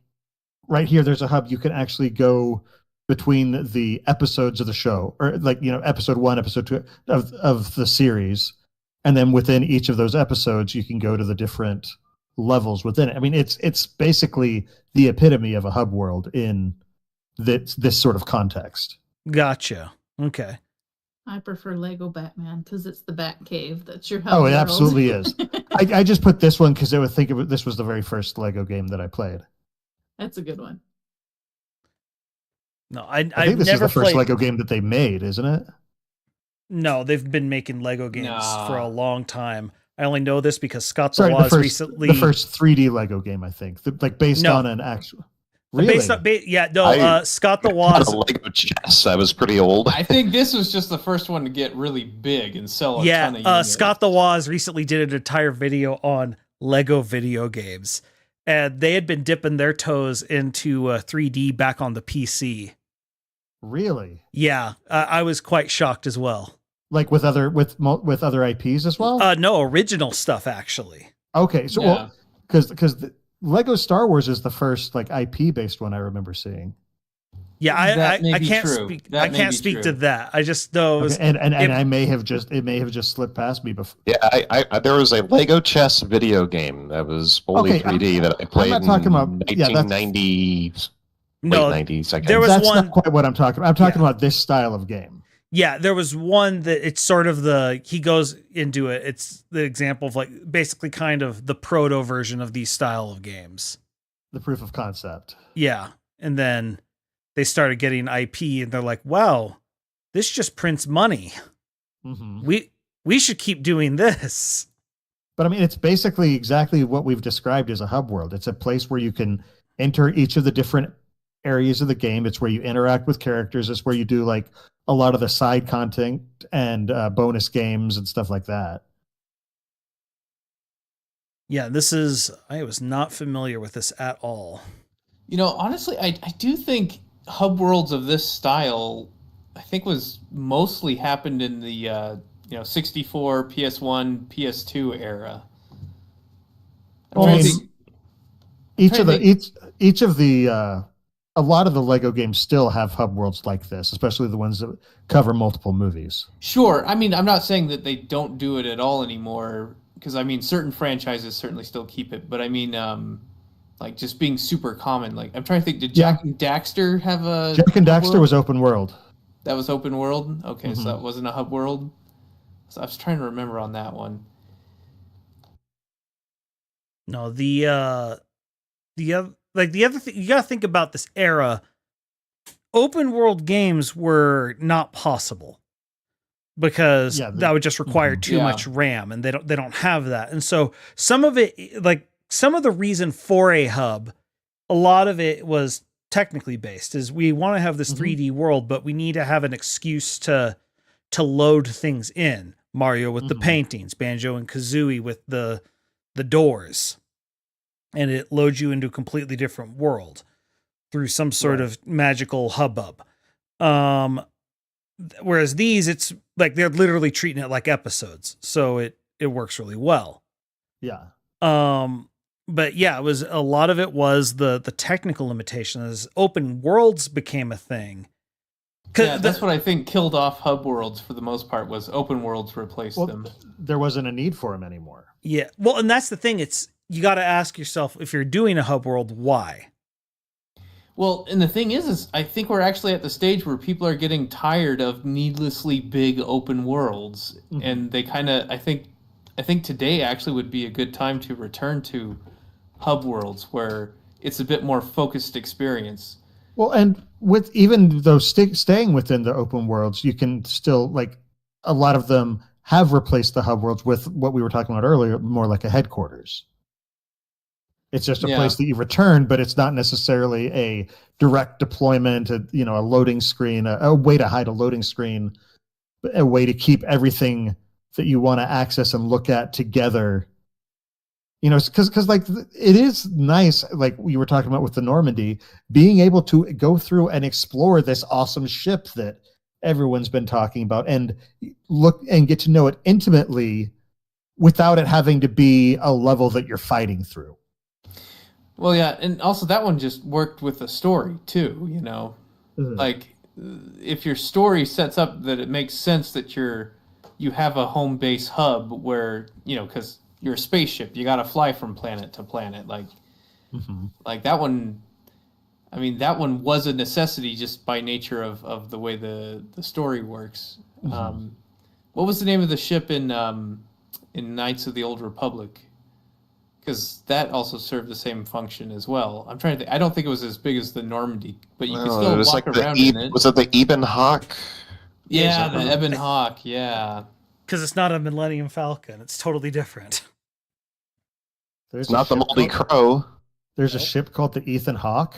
right here, there's a hub. You can actually go between the episodes of the show, or like, episode 1, episode 2 of the series. And then within each of those episodes, you can go to the different levels within it. I mean, it's basically the epitome of a hub world in this sort of context. Gotcha. Okay. I prefer Lego Batman because it's the Bat Cave. That's your hub Oh, it world. absolutely is. I just put this one because I would think this was the very first Lego game that I played. That's a good one. No, I think this never is the first played Lego game that they made, isn't it? No, they've been making Lego games for a long time. I only know this because Scott Sorry, the recently... the first 3D Lego game, I think. Based on an actual... Really? Scott the Woz... Lego chess. I was pretty old. I think this was just the first one to get really big and sell a ton of units. Scott the Woz recently did an entire video on Lego video games. And they had been dipping their toes into 3D back on the PC. Really? Yeah, I was quite shocked as well. Like with other IPs as well? No, original stuff actually. Okay, so well, because Lego Star Wars is the first like IP based one I remember seeing. Yeah, I can't speak. I can't speak to that. I just know. And it may have just slipped past me before. Yeah, I there was a Lego chess video game that was fully 3D that I played in 1990. Late 90s. There was That's one. Not quite what I'm talking about. I'm talking about this style of game. Yeah, there was one that it's sort of he goes into it. It's the example of like basically kind of the proto version of these style of games. The proof of concept. Yeah. And then they started getting IP and they're like, wow, this just prints money. Mm-hmm. We should keep doing this. But I mean, it's basically exactly what we've described as a hub world. It's a place where you can enter each of the different areas of the game. It's where you interact with characters. It's where you do like a lot of the side content and bonus games and stuff like that. Yeah, I was not familiar with this at all. Honestly, I do think hub worlds of this style, I think was mostly happened in the 64, PS1, PS2 era. A lot of the Lego games still have hub worlds like this, especially the ones that cover multiple movies. Sure. I mean, I'm not saying that they don't do it at all anymore, because I mean, certain franchises certainly still keep it. But I mean, like just being super common. Like I'm trying to think, did Yeah. Jack and Daxter have a Jack and hub Daxter world? was open world. That was open world? Okay, so Mhm. that wasn't a hub world. So I was trying to remember on that one. No, the other thing you gotta think about this era. Open world games were not possible because that would just require too much RAM, and they don't have that. And so some of it, like some of the reason for a hub, a lot of it was technically based, is we want to have this 3D world, but we need to have an excuse to load things in. Mario with the paintings, Banjo and Kazooie with the doors, and it loads you into a completely different world through some sort of magical hubbub. Whereas these, it's like they're literally treating it like episodes, so it works really well. Yeah. But yeah, it was a lot of it was the technical limitations. Open worlds became a thing. Yeah, that's what I think killed off hub worlds for the most part, was open worlds replaced them. There wasn't a need for them anymore. Yeah. Well, and that's the thing. It's, you got to ask yourself, if you're doing a hub world, why? Well, and the thing is I think we're actually at the stage where people are getting tired of needlessly big open worlds, and they kind of, I think today actually would be a good time to return to hub worlds where it's a bit more focused experience. Well, and with even though staying within the open worlds, you can still, like, a lot of them have replaced the hub worlds with what we were talking about earlier, more like a headquarters. It's just a place that you return, but it's not necessarily a direct deployment, a loading screen, a way to hide a loading screen, a way to keep everything that you want to access and look at together. Because like it is nice, like we were talking about with the Normandy, being able to go through and explore this awesome ship that everyone's been talking about and look and get to know it intimately without it having to be a level that you're fighting through. Well, yeah, and also that one just worked with the story too, Like if your story sets up that it makes sense that you have a home base hub where, because you're a spaceship, you got to fly from planet to planet, like that one. I mean, that one was a necessity just by nature of the way the story works. What was the name of the ship in Knights of the Old Republic? Because that also served the same function as well. I'm trying to think. I don't think it was as big as the Normandy, but you could still walk around in it. Was it the Eben Hawk? Yeah, the Eben Hawk, yeah. Because it's not a Millennium Falcon. It's totally different. It's not the Moldy Crow. There's a ship called the Ethan Hawk.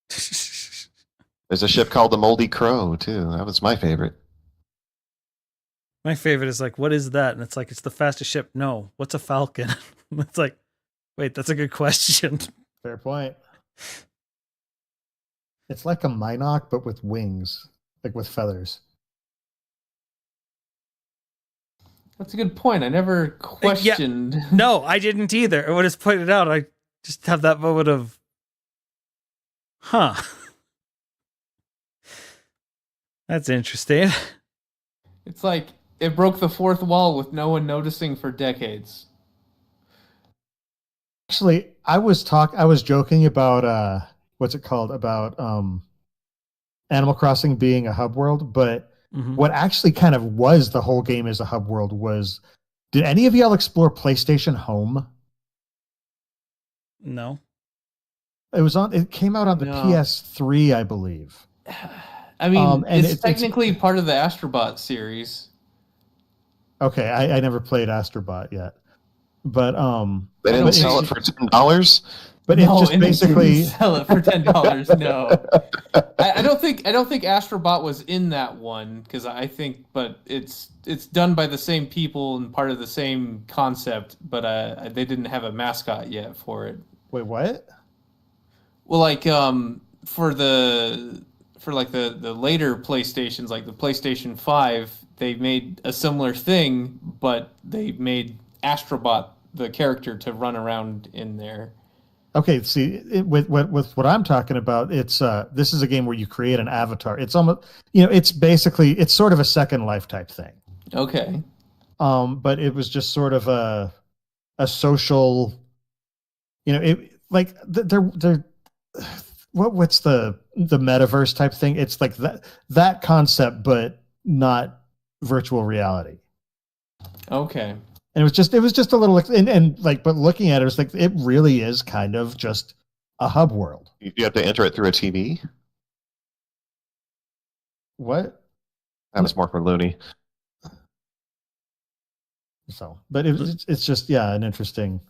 There's a ship called the Moldy Crow, too. That was my favorite. My favorite is like, what is that? And it's like, it's the fastest ship. No, what's a Falcon? It's like, wait, that's a good question. Fair point. It's like a Minoc, but with wings, like with feathers. That's a good point. I never questioned. Yeah, no, I didn't either. When it's pointed out, I just have that moment of, huh. That's interesting. It's like it broke the fourth wall with no one noticing for decades. Actually, I was joking about what's it called, about Animal Crossing being a hub world, but what actually kind of was the whole game as a hub world was, did any of y'all explore PlayStation Home? No. It came out on the PS3, I believe. I mean, it's technically part of the Astrobot series. Okay, I never played Astrobot yet. But they didn't sell it for $10. But no, it's just basically sell it for $10. No, I don't think Astrobot was in that one, because but it's done by the same people and part of the same concept, but they didn't have a mascot yet for it. Wait, what? Well, like for the later PlayStations, like the PlayStation 5, they made a similar thing, but they made Astrobot the character to run around in there. Okay, see, with what I'm talking about, it's this is a game where you create an avatar. It's almost, it's sort of a Second Life type thing. Okay. But it was just sort of a social, like they're what's the metaverse type thing? It's like that concept, but not virtual reality. Okay. And it was just a little, and like, but looking at it, it's like it really is kind of just a hub world. You have to enter it through a TV. What? That was more for Looney. So, but it's just, yeah, an interesting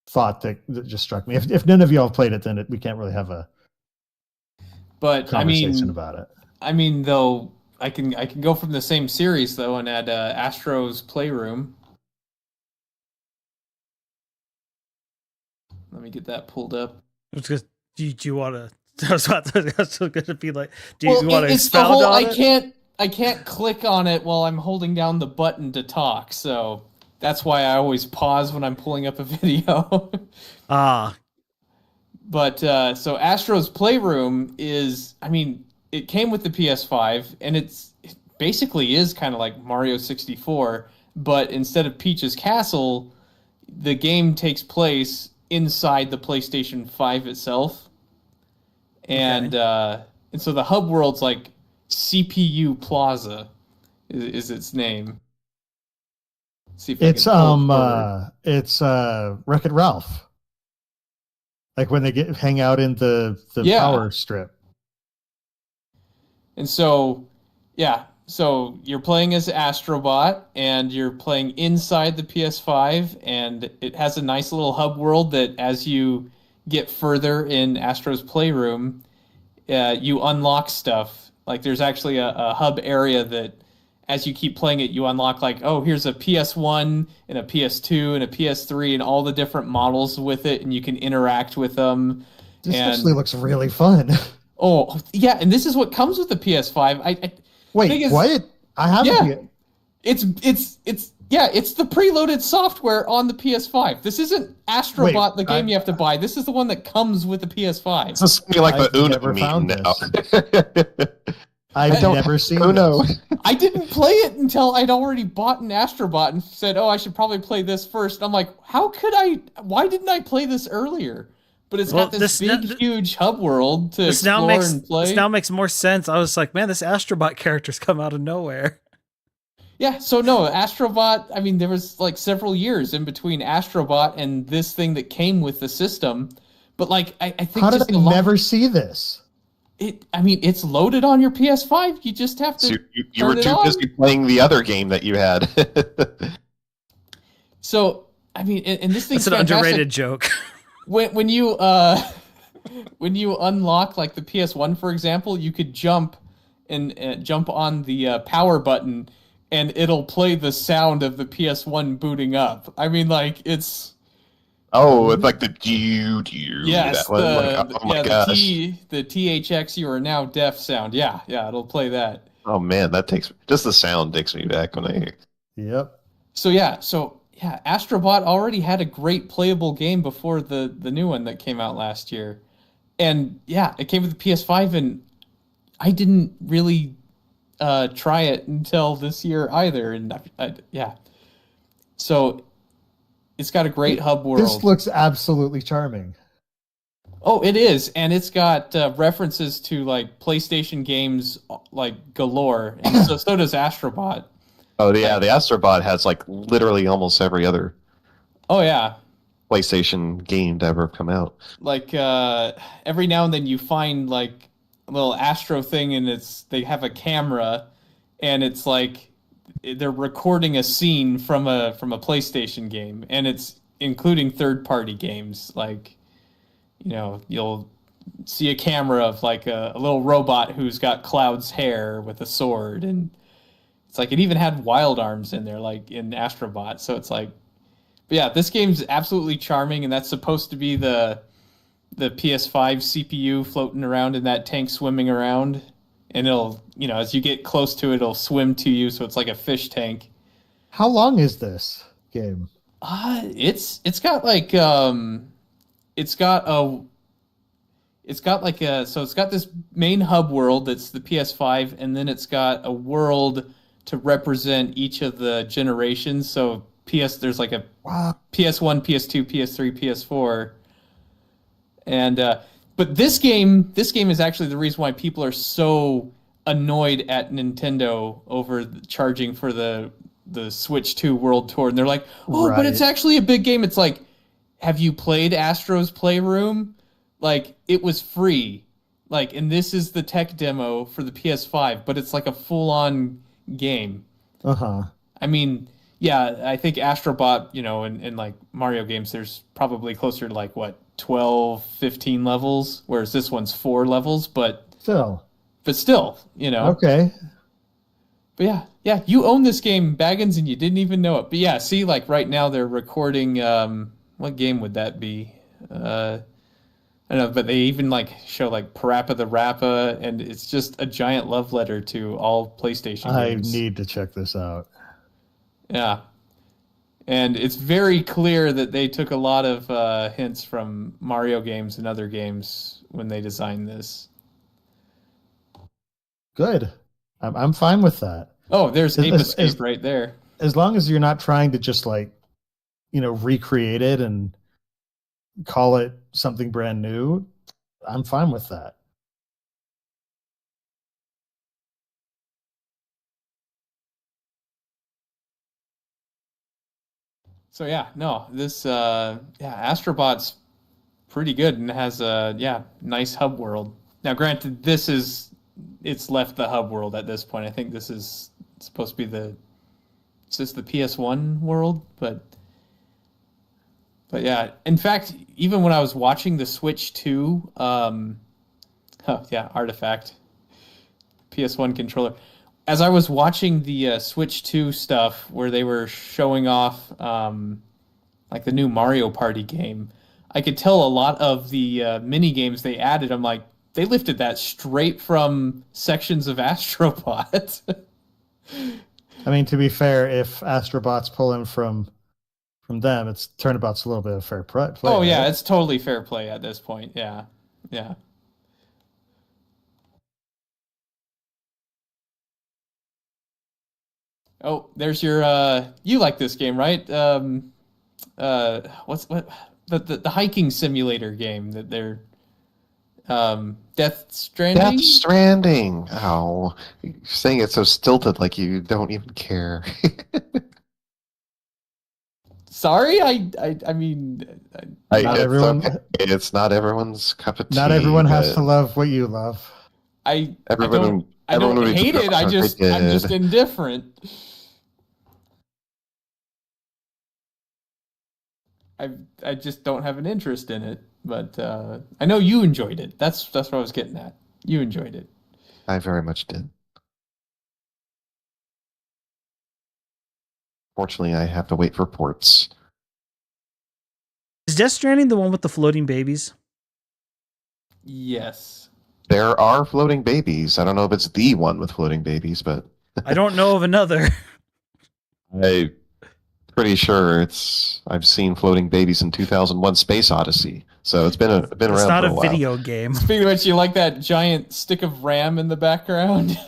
thought that just struck me. If none of y'all played it, then we can't really have a conversation about it. I mean, though, I can go from the same series though and add Astro's Playroom. Let me get that pulled up. Because do you want to? I was going to be like, do you Well, want to it's expound the whole, on it? I can't click on it while I'm holding down the button to talk, so that's why I always pause when I'm pulling up a video. But so Astro's Playroom is, I mean, it came with the PS5, and it basically is kind of like Mario 64, but instead of Peach's Castle, the game takes place inside the PlayStation 5 itself. And and so the hub world's like CPU Plaza is its name. Let's see if it's Wreck-It Ralph. Like when they hang out in the power strip. And so, yeah, so you're playing as Astrobot, and you're playing inside the PS5, and it has a nice little hub world that as you get further in Astro's Playroom, you unlock stuff. Like there's actually a hub area that as you keep playing it, you unlock like, oh, here's a PS1 and a PS2 and a PS3 and all the different models with it, and you can interact with them. This actually looks really fun. Oh, yeah, and this is what comes with the PS5. Wait, what? I haven't. It's the preloaded software on the PS5. This isn't Astrobot, the game you have to buy. This is the one that comes with the PS5. This is like the Uno meme now. I've never seen Uno. I didn't play it until I'd already bought an Astrobot and said, oh, I should probably play this first. I'm like, why didn't I play this earlier? But it's got this big, huge hub world to explore and play. This now makes more sense. I was like, man, this Astrobot character's come out of nowhere. Yeah, so no, Astrobot, I mean, there was like several years in between Astrobot and this thing that came with the system. But like, I think how did I never see this? It's loaded on your PS5. You just have to. So you were too busy playing the other game that you had. So, I mean, and this thing's an fantastic. Underrated joke. When you unlock like the PS1, for example, you could jump on the power button, and it'll play the sound of the PS1 booting up. I mean, like it's. Oh, it's like the Yes, gosh. The THX you are now deaf sound. Yeah, it'll play that. Oh man, just the sound takes me back when I hear. Yep. So Astrobot already had a great playable game before the new one that came out last year. And yeah, it came with the PS5, and I didn't really try it until this year either. And so it's got a great hub world. This looks absolutely charming. Oh, it is, and it's got references to like PlayStation games like galore, and so does Astrobot. Oh yeah, the Astrobot has like literally almost every other. Oh yeah. PlayStation game to ever come out. Like every now and then you find like a little Astro thing, and they have a camera, and it's like they're recording a scene from a PlayStation game, and it's including third-party games. Like, you know, you'll see a camera of like a little robot who's got Cloud's hair with a sword, and it's like it even had Wild Arms in there, like in Astrobot. So it's like, but yeah, this game's absolutely charming, and that's supposed to be the PS5 CPU floating around in that tank, swimming around, and it'll, you know, as you get close to it, it'll swim to you, so it's like a fish tank. How long is this game? It's got like it's got this main hub world that's the PS5, and then it's got a world to represent each of the generations. So there's like a PS1, PS2, PS3, PS4. And but this game is actually the reason why people are so annoyed at Nintendo over charging for the Switch 2 World Tour. And they're like, "Oh, but it's Right. actually a big game." It's like, have you played Astro's Playroom? Like, it was free. Like, and this is the tech demo for the PS5, but it's like a full-on game. Uh-huh. I mean, yeah, I think Astrobot, in like Mario games, there's probably closer to like what, 12, 15 levels, whereas this one's 4 levels, Still. still. Okay. But yeah, you own this game, Baggins, and you didn't even know it. But yeah, see, like right now they're recording, what game would that be? I don't know, but they even like show like Parappa the Rappa, and it's just a giant love letter to all PlayStation I games. need to check this out. Yeah. And it's very clear that they took a lot of hints from Mario games and other games when they designed this. Good. I'm fine with that. Oh, there's Ape As, Escape as, right there. as long as you're not trying to just like, recreate it and call it something brand new, I'm fine with that. So yeah, no, this Astrobot's pretty good and has a nice hub world. Now, granted, it's left the hub world at this point. I think this is supposed to be it's just the PS1 world, but yeah. In fact, even when I was watching the Switch 2, Artifact PS1 controller. As I was watching the Switch 2 stuff where they were showing off like the new Mario Party game, I could tell a lot of the mini games they added. I'm like, they lifted that straight from sections of Astrobot. I mean, to be fair, if Astrobot's pulling from them, it's turnabout's a little bit of fair play. Oh yeah, right? it's totally fair play at this point. Yeah, yeah. Oh, there's your you like this game, right? What the hiking simulator game that they're Death Stranding? Death Stranding. Oh, you're saying it so stilted, like you don't even care. Sorry, I mean, Not everyone. Okay. It's not everyone's cup of tea. Not everyone has but to love what you love. I Everyone, I everyone don't would be hate it. I I'm just did. indifferent. I just don't have an interest in it. But I know you enjoyed it. That's what I was getting at. You enjoyed it. I very much did. Fortunately, I have to wait for ports. Is Death Stranding the one with the floating babies? Yes. There are floating babies. I don't know if it's the one with floating babies, but I don't know of another. I'm pretty sure I've seen floating babies in 2001: Space Odyssey. So it's been It's around not for a a while. video game. Speaking of which, you like that giant stick of RAM in the background?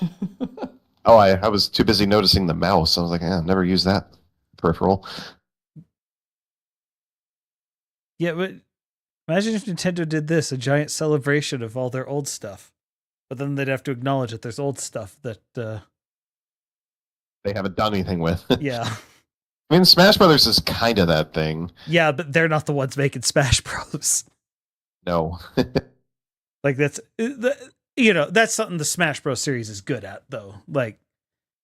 Oh, I was too busy noticing the mouse. I was like, I've never used that peripheral. Yeah, but imagine if Nintendo did this, a giant celebration of all their old stuff. But then they'd have to acknowledge that there's old stuff that They haven't done anything with. yeah. I mean, Smash Brothers is kind of that thing. Yeah, but they're not the ones making Smash Bros. No. Like that's that's something the Smash Bros series is good at though. Like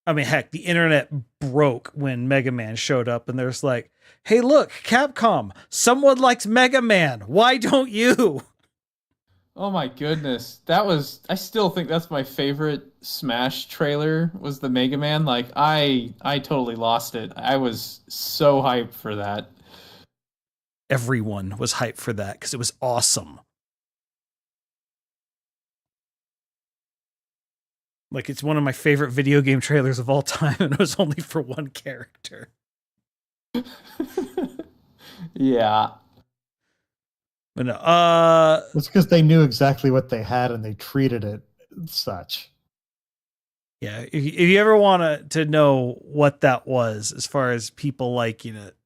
I mean, heck, the internet broke when Mega Man showed up and there's like, "Hey, look, Capcom, someone likes Mega Man. Why don't you?" Oh my goodness. I still think that's my favorite Smash trailer was the Mega Man. Like I totally lost it. I was so hyped for that. Everyone was hyped for that because it was awesome. Like it's one of my favorite video game trailers of all time, and it was only for one character. Yeah. But no, It's because they knew exactly what they had and they treated it such. yeah. If you ever want to know what that was, as far as people liking it,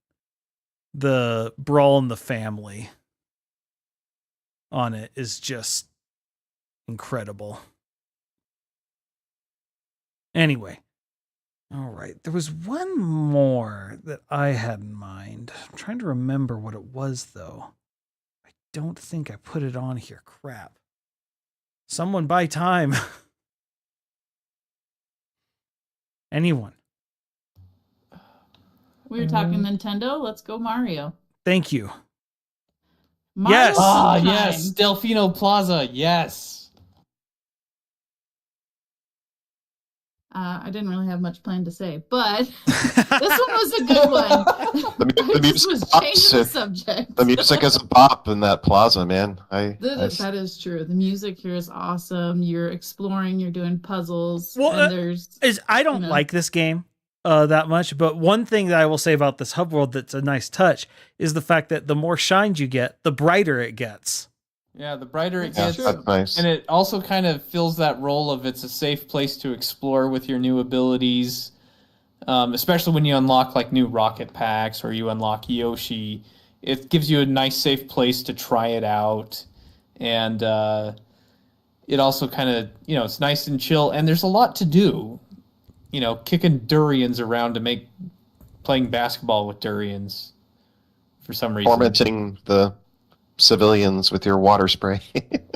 the Brawl in the Family. on it is just incredible. Anyway. All right. There was one more that I had in mind. I'm trying to remember what it was, though. I don't think I put it on here. Crap. Someone buy time. Anyone. We were talking Nintendo. Let's go Mario. Thank you. Mario Yes. Sunshine. Yes, Delfino Plaza. Yes. I didn't really have much planned to say, but this one was a good one. The music was pops. changing the subject. The music is a pop in that plaza, man. That is true. The music here is awesome. You're exploring. You're doing puzzles. Well, and I don't like this game that much, but one thing that I will say about this hub world that's a nice touch is the fact that the more shines you get, the brighter it gets. Yeah, the brighter it That's gets, That's nice. and it also kind of fills that role of it's a safe place to explore with your new abilities, especially when you unlock like new rocket packs or you unlock Yoshi. It gives you a nice safe place to try it out, and it also kind of, it's nice and chill, and there's a lot to do. Kicking durians around to make playing basketball with durians for some reason. Tormenting the civilians with your water spray.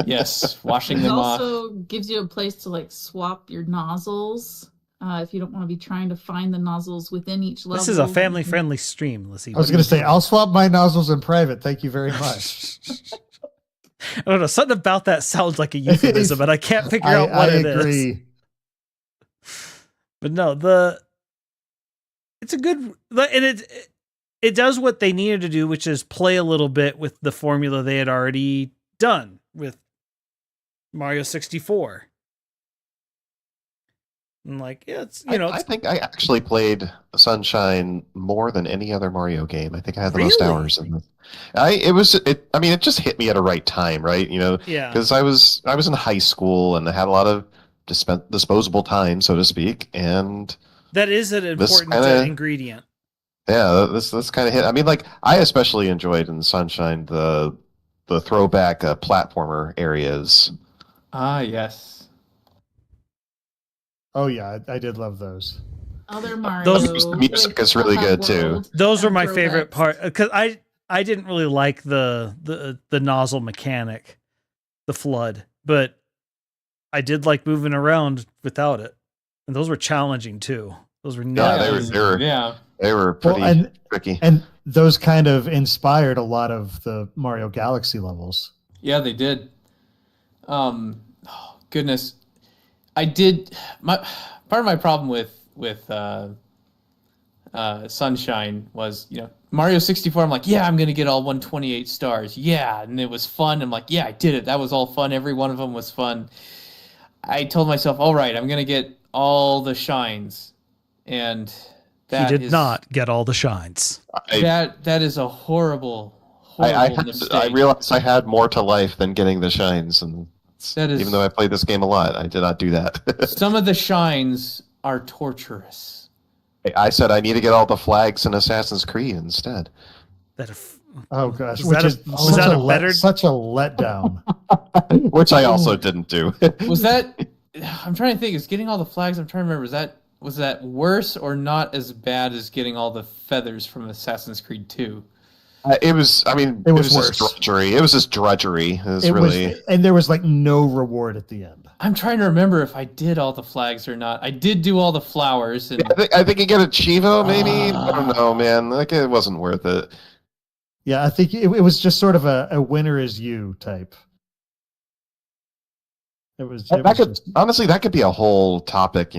Yes, washing It them off. also gives you a place to like swap your nozzles if you don't want to be trying to find the nozzles within each level. This is a family-friendly stream, Lizzie. I was going to say, I'll swap my nozzles in private. Thank you very much. I don't know. Something about that sounds like a euphemism, but I can't figure out what it is. I agree. But no, it's a good, and it does what they needed to do, which is play a little bit with the formula they had already done with Mario 64. And it's, I think I actually played Sunshine more than any other Mario game. I think I had the most Really? hours in it. It just hit me at a right time, right? Yeah. Because I was in high school and I had a lot of disposable time, so to speak, and That is an important ingredient. yeah, this kind of hit. I mean, I especially enjoyed in Sunshine the throwback platformer areas. Ah, yes. Oh, yeah, I did love those. Other Mario. The music is really good, too. Those were my throwbacks. favorite part, because I didn't really like the nozzle mechanic, the flood, but I did like moving around without it. And those were challenging too. Those were They were pretty tricky. And those kind of inspired a lot of the Mario Galaxy levels. Yeah, they did. Oh, goodness. Part of my problem with Sunshine was, Mario 64, I'm like, yeah, I'm going to get all 128 stars. Yeah, and it was fun. I'm like, yeah, I did it. That was all fun. Every one of them was fun. I told myself, all right, I'm going to get all the shines. And that he did not get all the shines. That is a horrible mistake. I realized I had more to life than getting the shines, and even though I played this game a lot, I did not do that. Some of the shines are torturous. I said I need to get all the flags in Assassin's Creed instead. Oh gosh, such a letdown. Which I also didn't do. Was that? I'm trying to think. Is getting all the flags? I'm trying to remember. Was that worse or not as bad as getting all the feathers from Assassin's Creed 2? It was. I mean, it was just drudgery. It was just drudgery. And there was no reward at the end. I'm trying to remember if I did all the flags or not. I did do all the flowers. And I think you get a Chivo, maybe. I don't know, man. It wasn't worth it. Yeah, I think it was just sort of a winner is you type. Honestly, that could be a whole topic,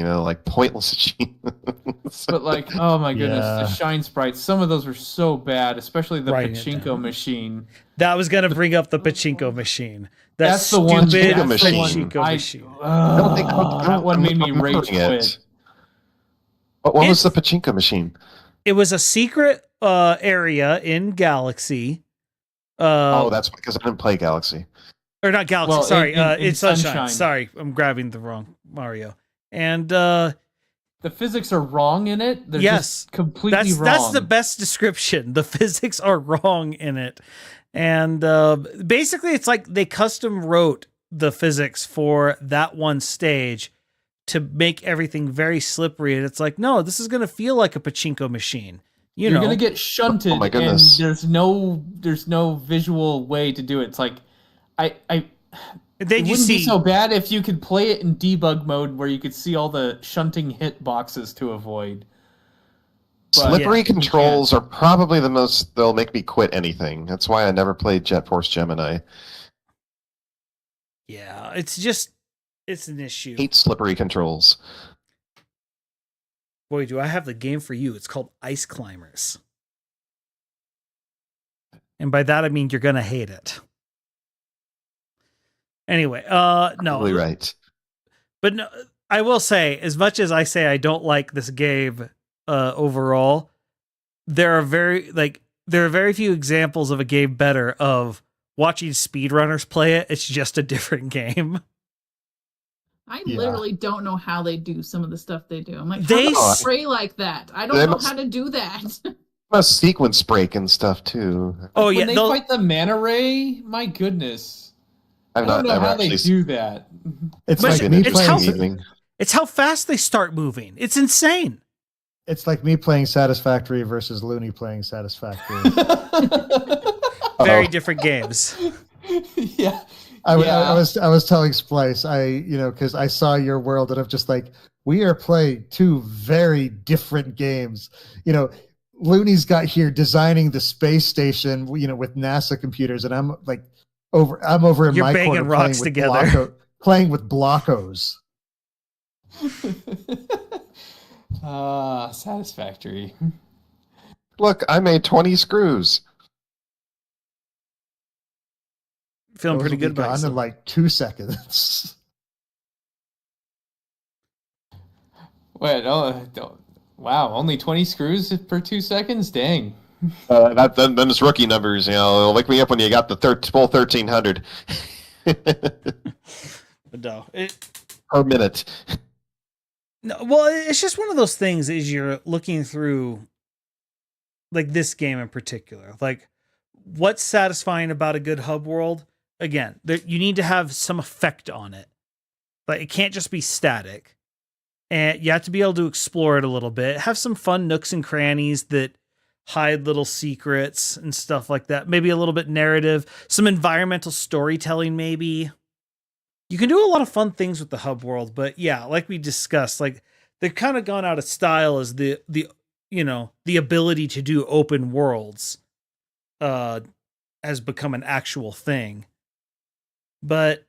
pointless achievements. But oh my goodness, the shine sprites, some of those were so bad, especially the pachinko machine. That was going to bring up the pachinko machine. That's the one. Pachinko machine. That one made me rage quit. What was the pachinko machine? It was a secret area in Galaxy. That's because I didn't play Galaxy. Or not Galaxy, well, sorry. in It's Sunshine. Sunshine. Sorry, I'm grabbing the wrong Mario. And the physics are wrong in it. They're Yes. just completely wrong. That's the best description. The physics are wrong in it. And basically, it's like they custom wrote the physics for that one stage to make everything very slippery. And it's like, no, this is going to feel like a pachinko machine. You're know, going to get shunted, Oh my and goodness. there's no visual way to do it. It's like, it wouldn't be so bad if you could play it in debug mode where you could see all the shunting hit boxes to avoid. But Slippery controls are probably the most, they'll make me quit anything. That's why I never played Jet Force Gemini. Yeah, it's an issue. Hate slippery controls. Boy, do I have the game for you. It's called Ice Climbers. And by that, I mean you're going to hate it. Anyway, no. Probably right. But no, I will say, as much as I say I don't like this game overall, there are very few examples of a game better of watching speedrunners play it. It's just a different game. I literally don't know how they do some of the stuff they do. I'm like, how They do you spray like that? I don't know how to do that. Must sequence break and stuff too. Oh when yeah, they fight the manta ray, my goodness. I don't know how they do that. It's But like me it's playing. It's how fast they start moving. It's insane. It's like me playing Satisfactory versus Looney playing Satisfactory. Very different games. Yeah. I was telling Splice, because I saw your world and I'm just like, we are playing two very different games. Looney's got here designing the space station, with NASA computers, and I'm like over in You're my banging corner rocks together. playing with Blockos. Satisfactory. Look, I made 20 screws. Feeling Those pretty will good be about gone yourself. in like 2 seconds. Wait, wow, only 20 screws per 2 seconds? Dang. Then it's rookie numbers. It'll wake me up when you got the full 1,300 But no, per minute. no. Well, it's just one of those things. As you're looking through, like this game in particular, like what's satisfying about a good hub world? Again, you need to have some effect on it. Like it can't just be static, and you have to be able to explore it a little bit. Have some fun nooks and crannies that hide little secrets and stuff like that. Maybe a little bit narrative, some environmental storytelling. Maybe you can do a lot of fun things with the hub world. But yeah, like we discussed, like they've kind of gone out of style as the ability to do open worlds has become an actual thing. But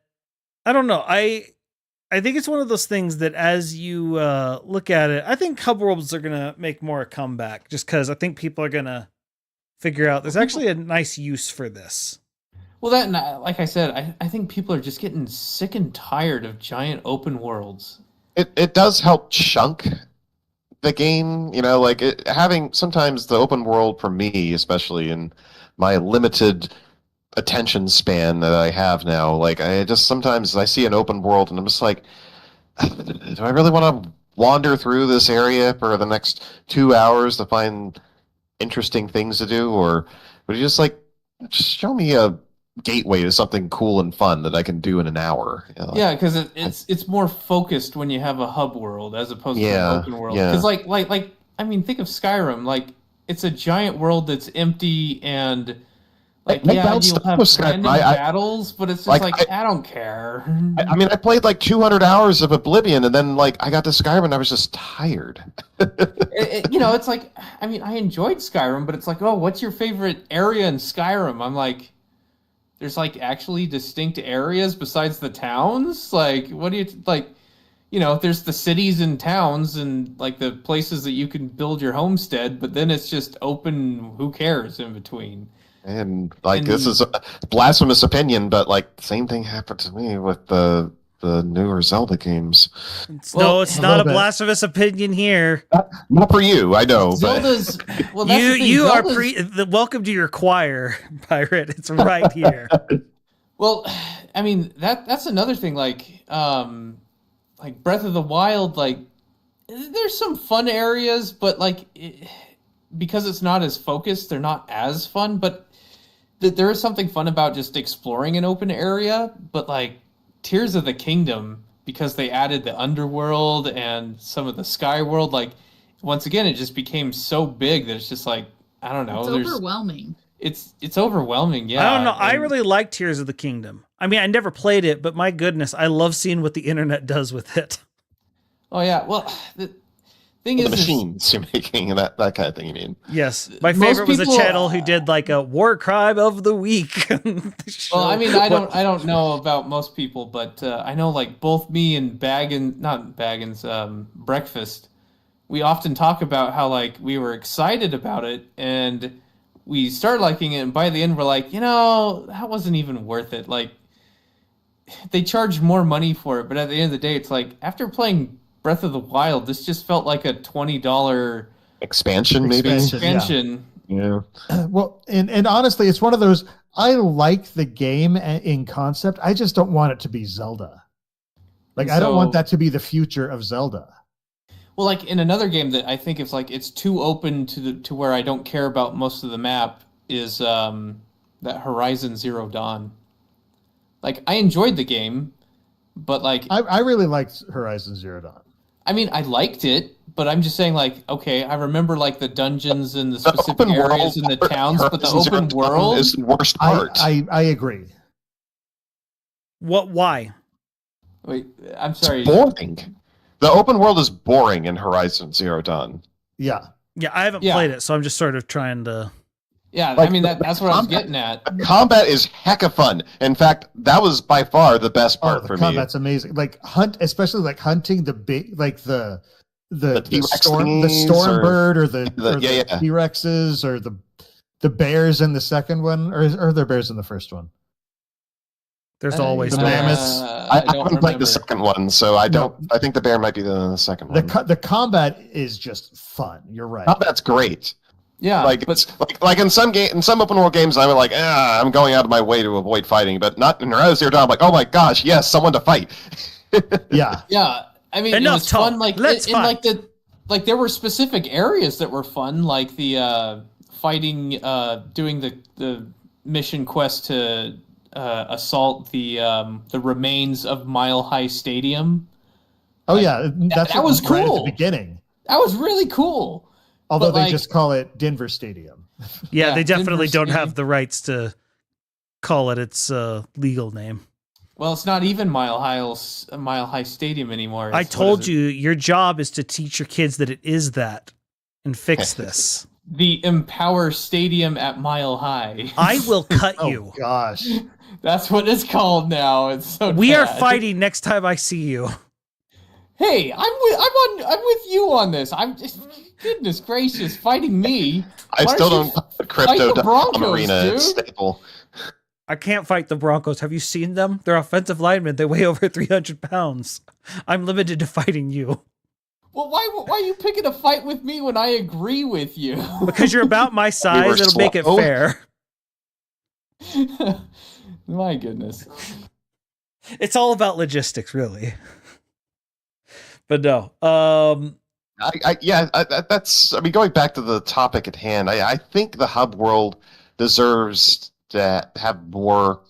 I don't know. I think it's one of those things that as you look at it, I think hub worlds are going to make more a comeback just because I think people are going to figure out there's actually a nice use for this. Well, like I said, I think people are just getting sick and tired of giant open worlds. It does help chunk the game, having sometimes the open world for me, especially in my limited attention span that I have now. Like sometimes I see an open world and I'm just like, do I really want to wander through this area for the next 2 hours to find interesting things to do? Or would you just show me a gateway to something cool and fun that I can do in an hour? Yeah, because it's more focused when you have a hub world as opposed to an open world. Because think of Skyrim. Like it's a giant world that's empty and you'll have random battles, but it's just I don't care. I played 200 hours of Oblivion, and then I got to Skyrim, and I was just tired. It's I enjoyed Skyrim, but it's like, oh, what's your favorite area in Skyrim? I'm like, there's actually distinct areas besides the towns. What do you there's the cities and towns and the places that you can build your homestead, but then it's just open. Who cares in between? And this is a blasphemous opinion, but same thing happened to me with the newer Zelda games. It's not a blasphemous opinion here. Not for you, I know. Zelda's but... you are welcome to your choir, Pirate. It's right here. Well, that's another thing. Breath of the Wild, there's some fun areas, but like because it's not as focused, they're not as fun. But there is something fun about just exploring an open area. But like Tears of the Kingdom, because they added the underworld and some of the sky world, like once again, it just became so big that it's just like I don't know. It's overwhelming. It's overwhelming. Yeah, I don't know. I and- really like Tears of the Kingdom. I mean, I never played it, but my goodness, I love seeing what the internet does with it. Oh yeah. Well, the thing The is, machines you're making, that kind of thing, you mean? Yes, my Most favorite was a people- channel who did like a war crime of the week. well, I mean, I don't know about most people, but I know like both me and Breakfast, we often talk about how like we were excited about it and we started liking it, and by the end we're like, that wasn't even worth it. Like they charged more money for it, but at the end of the day, it's like after playing Breath of the Wild, this just felt like a $20 Expansion, maybe? expansion. Yeah. Well, and honestly, it's one of those. I like the game in concept. I just don't want it to be Zelda. Like I don't want that to be the future of Zelda. Well, like in another game that I think it's too open to where I don't care about most of the map is that Horizon Zero Dawn. Like I enjoyed the game, but like I really liked Horizon Zero Dawn. I mean I liked it, but I'm just saying like okay, I remember like the dungeons and the The specific open areas world and the towns, but the Horizon Zero open Dawn world is the worst part. I agree. What? Why? Wait, I'm sorry. It's boring. The open world is boring in Horizon Zero Dawn. Yeah. Yeah, I haven't Yeah. played it, so I'm just sort of trying to. Yeah, Like, I mean that's what I was getting at. The combat is hecka fun. In fact, that was by far the best part The for me. combat's amazing. Like especially like hunting the big, like the T-Rex storm thingies or- bird or the Yeah. T-Rexes or the bears in the second one, or are there bears in the first one? There's always the bears. mammoths. I don't haven't played remember. the second one, so I don't. I think the bear might be the second one. The combat is just fun. You're right. Combat's great. Yeah, Like but it's like in some open world games, I'm like, I'm going out of my way to avoid fighting, but not in Horizon Zero Dawn. I'm like, oh my gosh, yes, someone to fight. Yeah. yeah, I mean, Enough it was talk. fun. Like, Let's in like there were specific areas that were fun, like the fighting, doing the mission quest to assault the remains of Mile High Stadium. Oh yeah, that's that was right at cool. the beginning. That was really cool. Although But, they like- just call it Denver Stadium. Yeah, Yeah, they definitely Denver don't Stadium. have the rights to call it its legal name. Well, it's not even Mile High Stadium anymore. I It's- what told is it? you, your job is to teach your kids that it is that and fix this. The Empower Stadium at Mile High. I will cut Oh you. gosh. That's what it's called now. It's so We are bad. fighting next time I see you. Hey, I'm with you on this. I'm just goodness gracious, fighting me. I Why still don't you don't put fight crypto the Broncos, arena dude? at staple. I can't fight the Broncos. Have you seen them? They're offensive linemen. They weigh over 300 pounds. I'm limited to fighting you Well, why are you picking a fight with me when I agree with you? because you're about my size. It'll make it slow. fair. My goodness. It's all about logistics, really. But no. That's. I mean, going back to the topic at hand, I think the hub world deserves to have more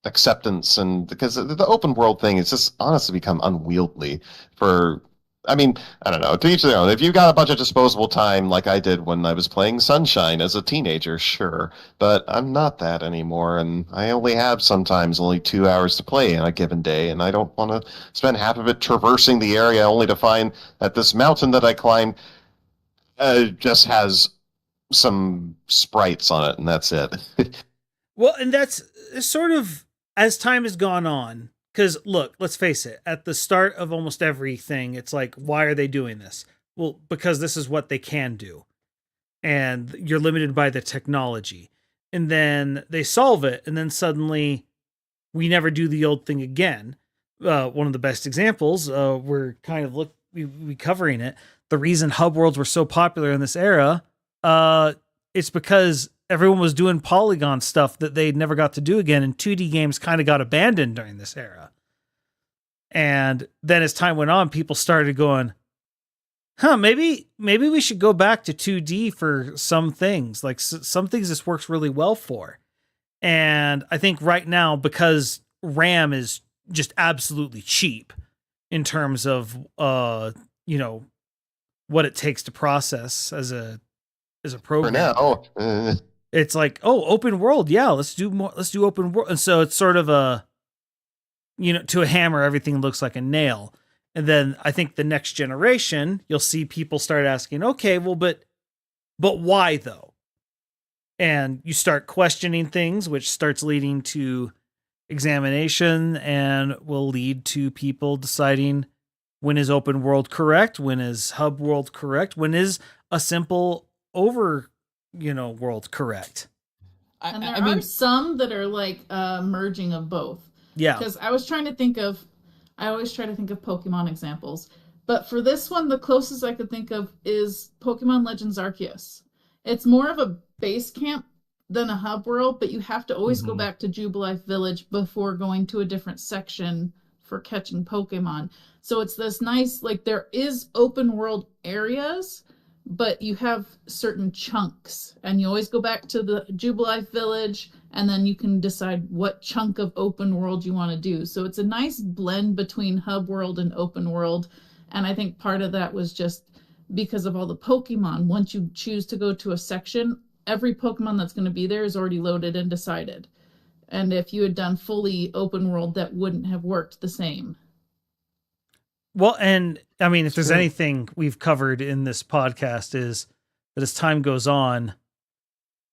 acceptance, and because the open world thing is just honestly become unwieldy for. I mean, I don't know. To each their own. If you got a bunch of disposable time, like I did when I was playing Sunshine as a teenager, sure. But I'm not that anymore, and I only have sometimes only 2 hours to play in a given day, and I don't want to spend half of it traversing the area only to find that this mountain that I climbed just has some sprites on it, and that's it. Well, and that's sort of as time has gone on. Because look, let's face it, at the start of almost everything, it's like, why are they doing this? Well, because this is what they can do. And you're limited by the technology. And then they solve it, and then suddenly we never do the old thing again. One of the best examples, we're kind of we covering it. The reason hub worlds were so popular in this era, it's because everyone was doing polygon stuff that they never got to do again, and 2D games kind of got abandoned during this era. And then as time went on, people started going, maybe we should go back to 2D for some things. Like some things this works really well for. And I think right now, because RAM is just absolutely cheap in terms of you know, what it takes to process as a For program. now, It's like, oh, open world, yeah, let's do more. Let's do open world. And so it's sort of a, you know, to a hammer, everything looks like a nail. And then I think the next generation, you'll see people start asking, okay, well, but why though? And you start questioning things, which starts leading to examination and will lead to people deciding when is open world correct, when is hub world correct, when is a simple world correct. And there I mean, are some that are like merging of both. Yeah. Because I always try to think of Pokemon examples. But for this one, the closest I could think of is Pokemon Legends Arceus. It's more of a base camp than a hub world, but you have to always go back to Jubilife Village before going to a different section for catching Pokemon. So it's this nice, like, there is open world areas, but you have certain chunks, and you always go back to the Jubilife Village, and then you can decide what chunk of open world you want to do. So it's a nice blend between hub world and open world, and I think part of that was just because of all the Pokemon. Once you choose to go to a section, every Pokemon that's going to be there is already loaded and decided. And if you had done fully open world, that wouldn't have worked the same. Well, and I mean, if there's anything we've covered in this podcast is that as time goes on,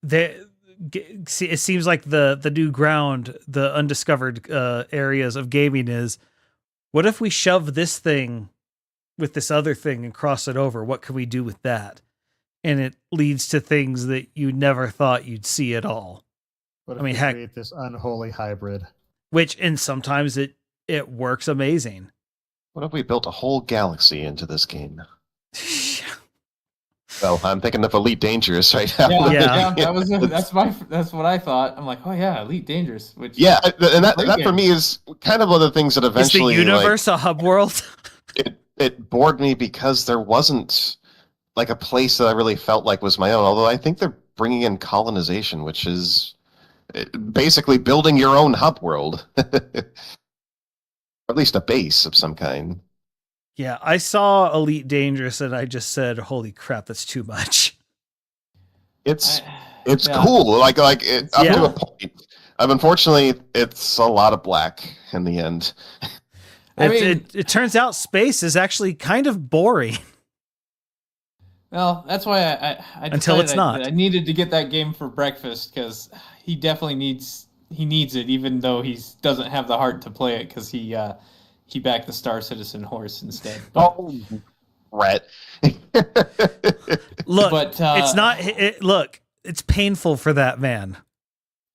it seems like the new ground, the undiscovered areas of gaming is, what if we shove this thing with this other thing and cross it over? What can we do with that? And it leads to things that you never thought you'd see at all. What if I mean, we heck, create this unholy hybrid? and sometimes it works amazing. what if we built a whole galaxy into this game? Well, I'm thinking of Elite Dangerous right now. Yeah. That's what I thought. I'm like, oh yeah, Elite Dangerous. Which Yeah, and that Great for me is kind of one of the things that Is eventually the universe a hub world? it bored me because there wasn't like a place that I really felt like was my own. Although I think they're bringing in colonization, which is basically building your own hub world, or at least a base of some kind. Yeah, I saw Elite Dangerous and I just said, "Holy crap, that's too much." It's yeah. cool, like up Yeah. to a point. Unfortunately, it's a lot of black in the end. It turns out space is actually kind of boring. Well, that's why I Until it's decided not. that I needed to get that game for breakfast because he definitely needs it, even though he doesn't have the heart to play it because he backed the Star Citizen horse instead. But, Oh, Brett. Look, But, it's not. Look, it's painful for that man.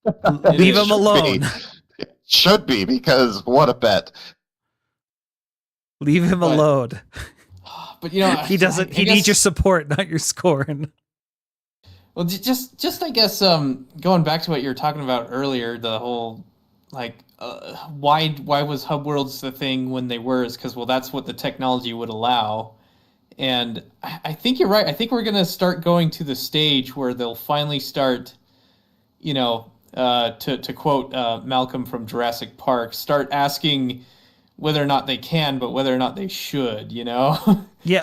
It Leave is. him alone. It should be, because what a bet. Leave him But- alone. But you know, He doesn't. I He guess- needs your support, not your scoring. Well, just I guess going back to what you were talking about earlier, the whole like why was hub worlds the thing when they were, is because, well, that's what the technology would allow. And I think you're right. I think we're gonna start going to the stage where they'll finally start, to quote Malcolm from Jurassic Park, start asking whether or not they can, but whether or not they should. Yeah.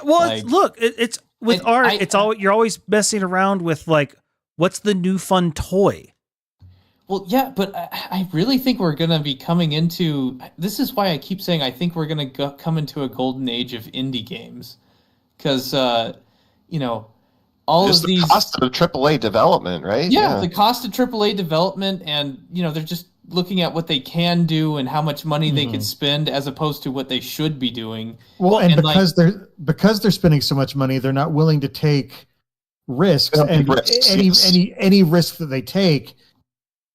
Well, Like- it's with art. It's all you're always messing around with. Like, what's the new fun toy? Well, yeah, but I really think we're going to be coming into... This is why I keep saying I think we're going to come into a golden age of indie games. Because, all Just of the these... cost of AAA development, right? Yeah, the cost of AAA development, and, they're just looking at what they can do and how much money they could spend as opposed to what they should be doing. Well, and and because they're spending so much money, they're not willing to take risks. They don't And take risks, yes. any risk that they take,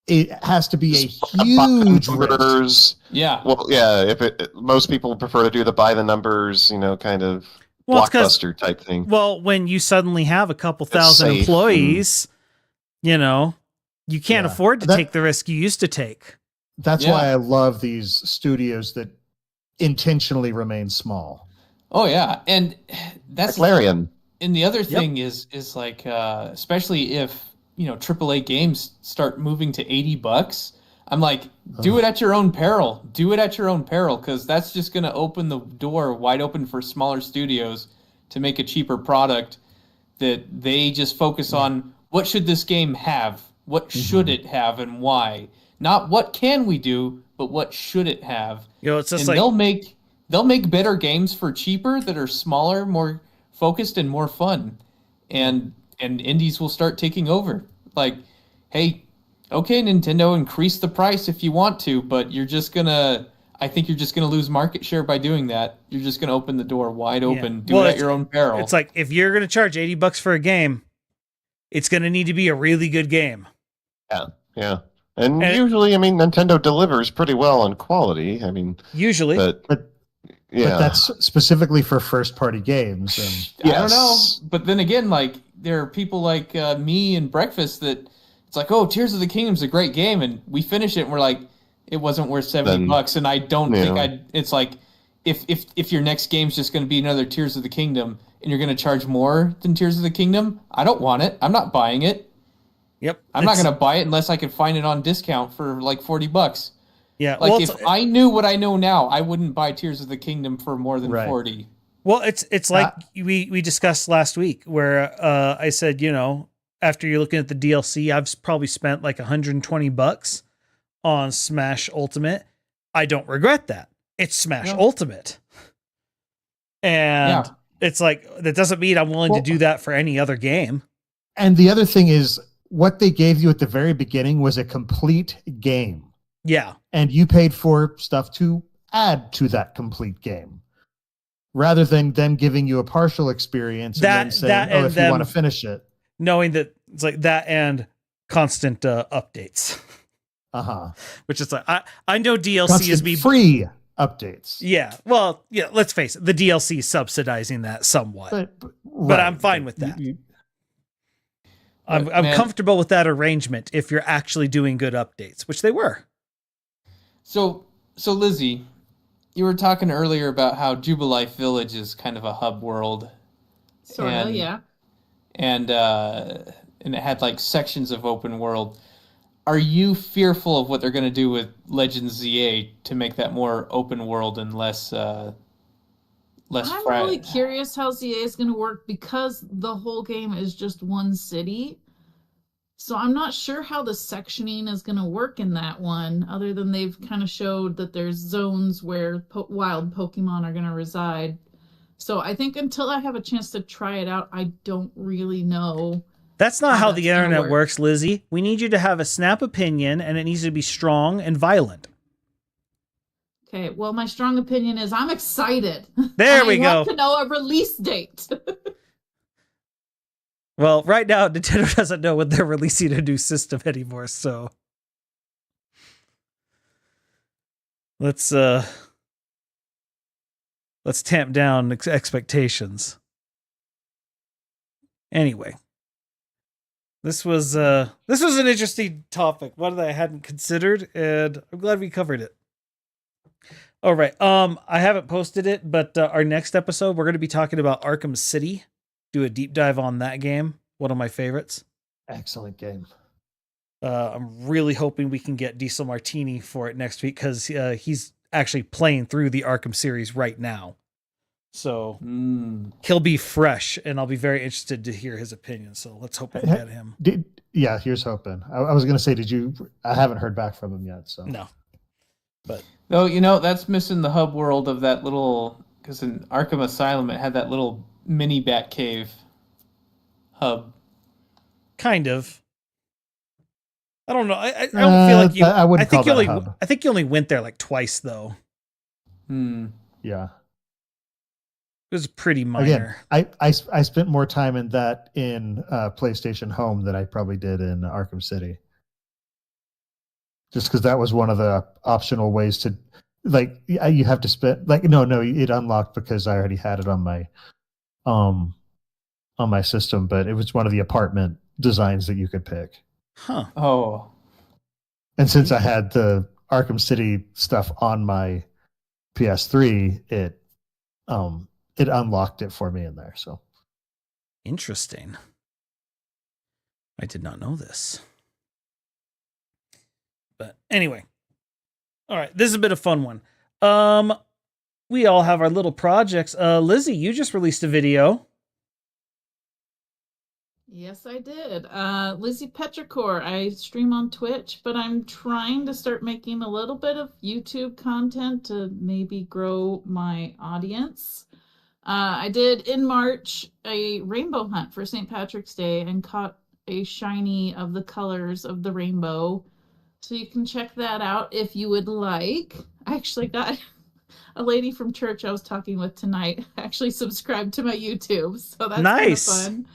it has to be a Just buy huge risk. numbers. Yeah. Well, yeah, most people prefer to do the by the numbers, kind of Well, it's 'cause- blockbuster type thing. Well, when you suddenly have a couple thousand safe employees, you can't Yeah. afford to That- take the risk you used to take. That's Yeah. why I love these studios that intentionally remain small. Oh yeah, and that's McLaren. and the other Yep. thing is like especially if AAA games start moving to $80, I'm like, do it at your own peril. Do it at your own peril, because that's just going to open the door wide open for smaller studios to make a cheaper product that they just focus on what should this game have, what should it have, and why. Not what can we do, but what should it have. It's just And like they'll make better games for cheaper that are smaller, more focused, and more fun. And indies will start taking over. Like, hey, okay, Nintendo, increase the price if you want to, but I think you're just gonna lose market share by doing that. You're just gonna open the door wide open. Do it at your own peril. It's like, if you're gonna charge $80 for a game, it's gonna need to be a really good game. Yeah. And usually, I mean, Nintendo delivers pretty well on quality. I mean, Usually. but yeah, But that's specifically for first-party games. And I don't know. But then again, like, there are people like me and Breakfast that it's like, oh, Tears of the Kingdom's a great game, and we finish it and we're like, it wasn't worth $70, and I don't think it's like, if your next game's just going to be another Tears of the Kingdom and you're going to charge more than Tears of the Kingdom, I don't want it. I'm not buying it. Yep. I'm not going to buy it unless I can find it on discount for like $40. Yeah. Like, if I knew what I know now, I wouldn't buy Tears of the Kingdom for more than Right. 40. Well, it's like we discussed last week, where I said, after you're looking at the DLC, I've probably spent like $120 on Smash Ultimate. I don't regret that. It's Smash Ultimate. And it's like, that doesn't mean I'm willing to do that for any other game. And the other thing is, what they gave you at the very beginning was a complete game. Yeah. And you paid for stuff to add to that complete game, rather than them giving you a partial experience and then saying, oh, if you want to finish it. Knowing that it's like that and constant updates. Which is like, I know DLC constant is being free updates. Yeah. Well, yeah, let's face it, the DLC is subsidizing that somewhat. But I'm fine with that. I'm comfortable with that arrangement if you're actually doing good updates, which they were. So Lizzie, you were talking earlier about how Jubilife Village is kind of a hub world. Sort of, yeah. And it had like sections of open world. Are you fearful of what they're going to do with Legends ZA to make that more open world and less I'm really curious how ZA is going to work, because the whole game is just one city. So I'm not sure how the sectioning is going to work in that one, other than they've kind of showed that there's zones where wild Pokemon are going to reside. So I think until I have a chance to try it out, I don't really know. That's not how the internet works, Lizzie. We need you to have a snap opinion, and it needs to be strong and violent. Okay, well, my strong opinion is I'm excited. There we go. I want to know a release date. Well, right now, Nintendo doesn't know when they're releasing a new system anymore, so let's tamp down expectations. Anyway, this was an interesting topic, one that I hadn't considered, and I'm glad we covered it. All right, I haven't posted it, but our next episode we're going to be talking about Arkham City. Do a deep dive on that game, one of my favorites. Excellent game. I'm really hoping we can get Diesel Martini for it next week, because he's actually playing through the Arkham series right now. So he'll be fresh, and I'll be very interested to hear his opinion. So let's hope we get him. Here's hoping. I was going to say, I haven't heard back from him yet. So no. But that's missing the hub world of that little, because in Arkham Asylum it had that little mini Batcave hub. Kind of. I don't know. I don't feel like you. I wouldn't call that a hub. I think you only went there like twice, though. Yeah. It was pretty minor. Again, I spent more time in PlayStation Home than I probably did in Arkham City. Just because that was one of the optional ways to, like, you have to spend, like, no, it unlocked because I already had it on my system, but it was one of the apartment designs that you could pick. Huh. Oh. And since I had the Arkham City stuff on my PS3, it unlocked it for me in there. So Interesting. I did not know this. But anyway. All right, this is a bit of a fun one. We all have our little projects. Lizzie, you just released a video. Yes, I did. Lizzie Petrichor. I stream on Twitch, but I'm trying to start making a little bit of YouTube content to maybe grow my audience. I did in March a rainbow hunt for St. Patrick's Day and caught a shiny of the colors of the rainbow. So you can check that out if you would like. I actually got a lady from church I was talking with tonight actually subscribed to my YouTube. So that's Nice. kind of fun.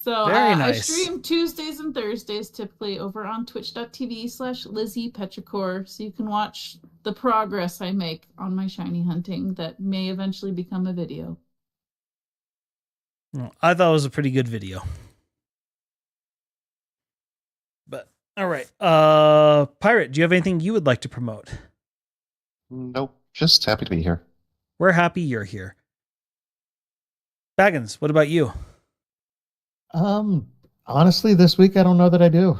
So Very I nice. stream Tuesdays and Thursdays typically over on twitch.tv/Lizzie Petrichor. So you can watch the progress I make on my shiny hunting that may eventually become a video. Well, I thought it was a pretty good video. But all right. Pirate, do you have anything you would like to promote? Nope. Just happy to be here. We're happy you're here. Baggins, what about you? honestly, this week I don't know that I do.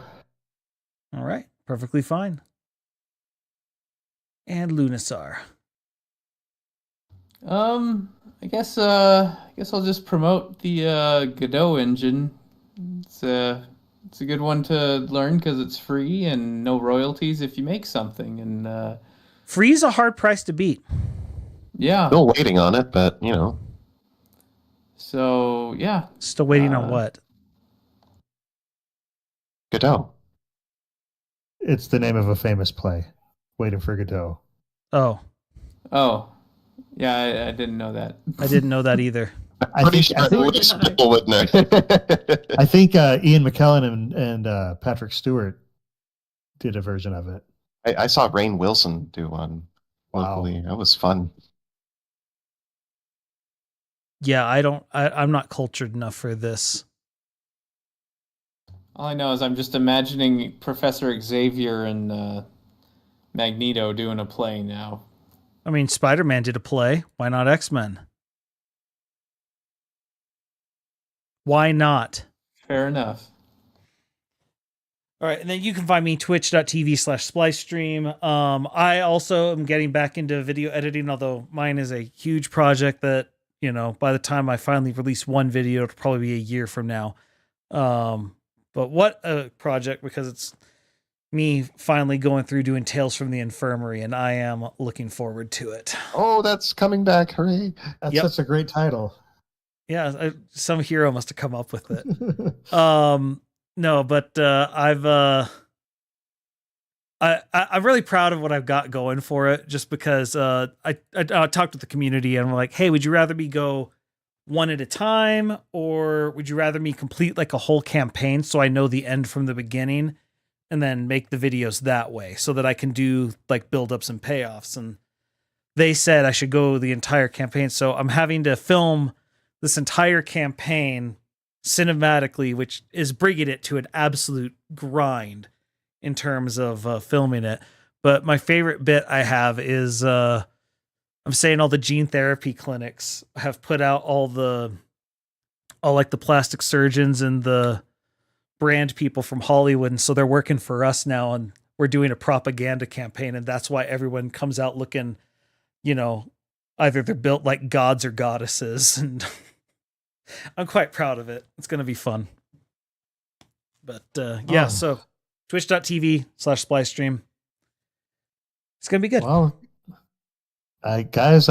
All right. Perfectly fine. And Lunasar. I guess I'll just promote the Godot engine. It's a good one to learn because it's free and no royalties if you make something. And Free is a hard price to beat. yeah, Still waiting on it, but you know. so yeah, Still waiting on what? Godot. It's the name of a famous play. Waiting for Godot. Oh, oh, yeah, I didn't know that. I didn't know that either. Pretty sure it was people with no. I think Ian McKellen and Patrick Stewart did a version of it. I saw Rainn Wilson do one Wow. locally. That was fun. Yeah, I'm not cultured enough for this. All I know is I'm just imagining Professor Xavier and Magneto doing a play now. I mean, Spider-Man did a play. Why not X-Men? Why not? Fair enough. All right, and then you can find me twitch.tv/splicestream. I also am getting back into video editing, although mine is a huge project that, you know, by the time I finally release one video, it'll probably be a year from now. But what a project, because it's me finally going through doing Tales from the Infirmary, and I am looking forward to it. Oh, that's coming back. Hooray. That's Yep. such a great title. Yeah, some hero must have come up with it. No, but I'm really proud of what I've got going for it, just because I talked with the community and we're like, hey, would you rather me go one at a time, or would you rather me complete like a whole campaign so I know the end from the beginning and then make the videos that way so that I can do like build-ups and payoffs? And they said I should go the entire campaign. So I'm having to film this entire campaign cinematically, which is bringing it to an absolute grind in terms of filming it. But my favorite bit I have is I'm saying all the gene therapy clinics have put out all like the plastic surgeons and the brand people from Hollywood, and so they're working for us now, and we're doing a propaganda campaign, and that's why everyone comes out looking, you know, either they're built like gods or goddesses, and I'm quite proud of it. It's going to be fun. But yeah, so twitch.tv/splicestream. It's going to be good. Well, guys,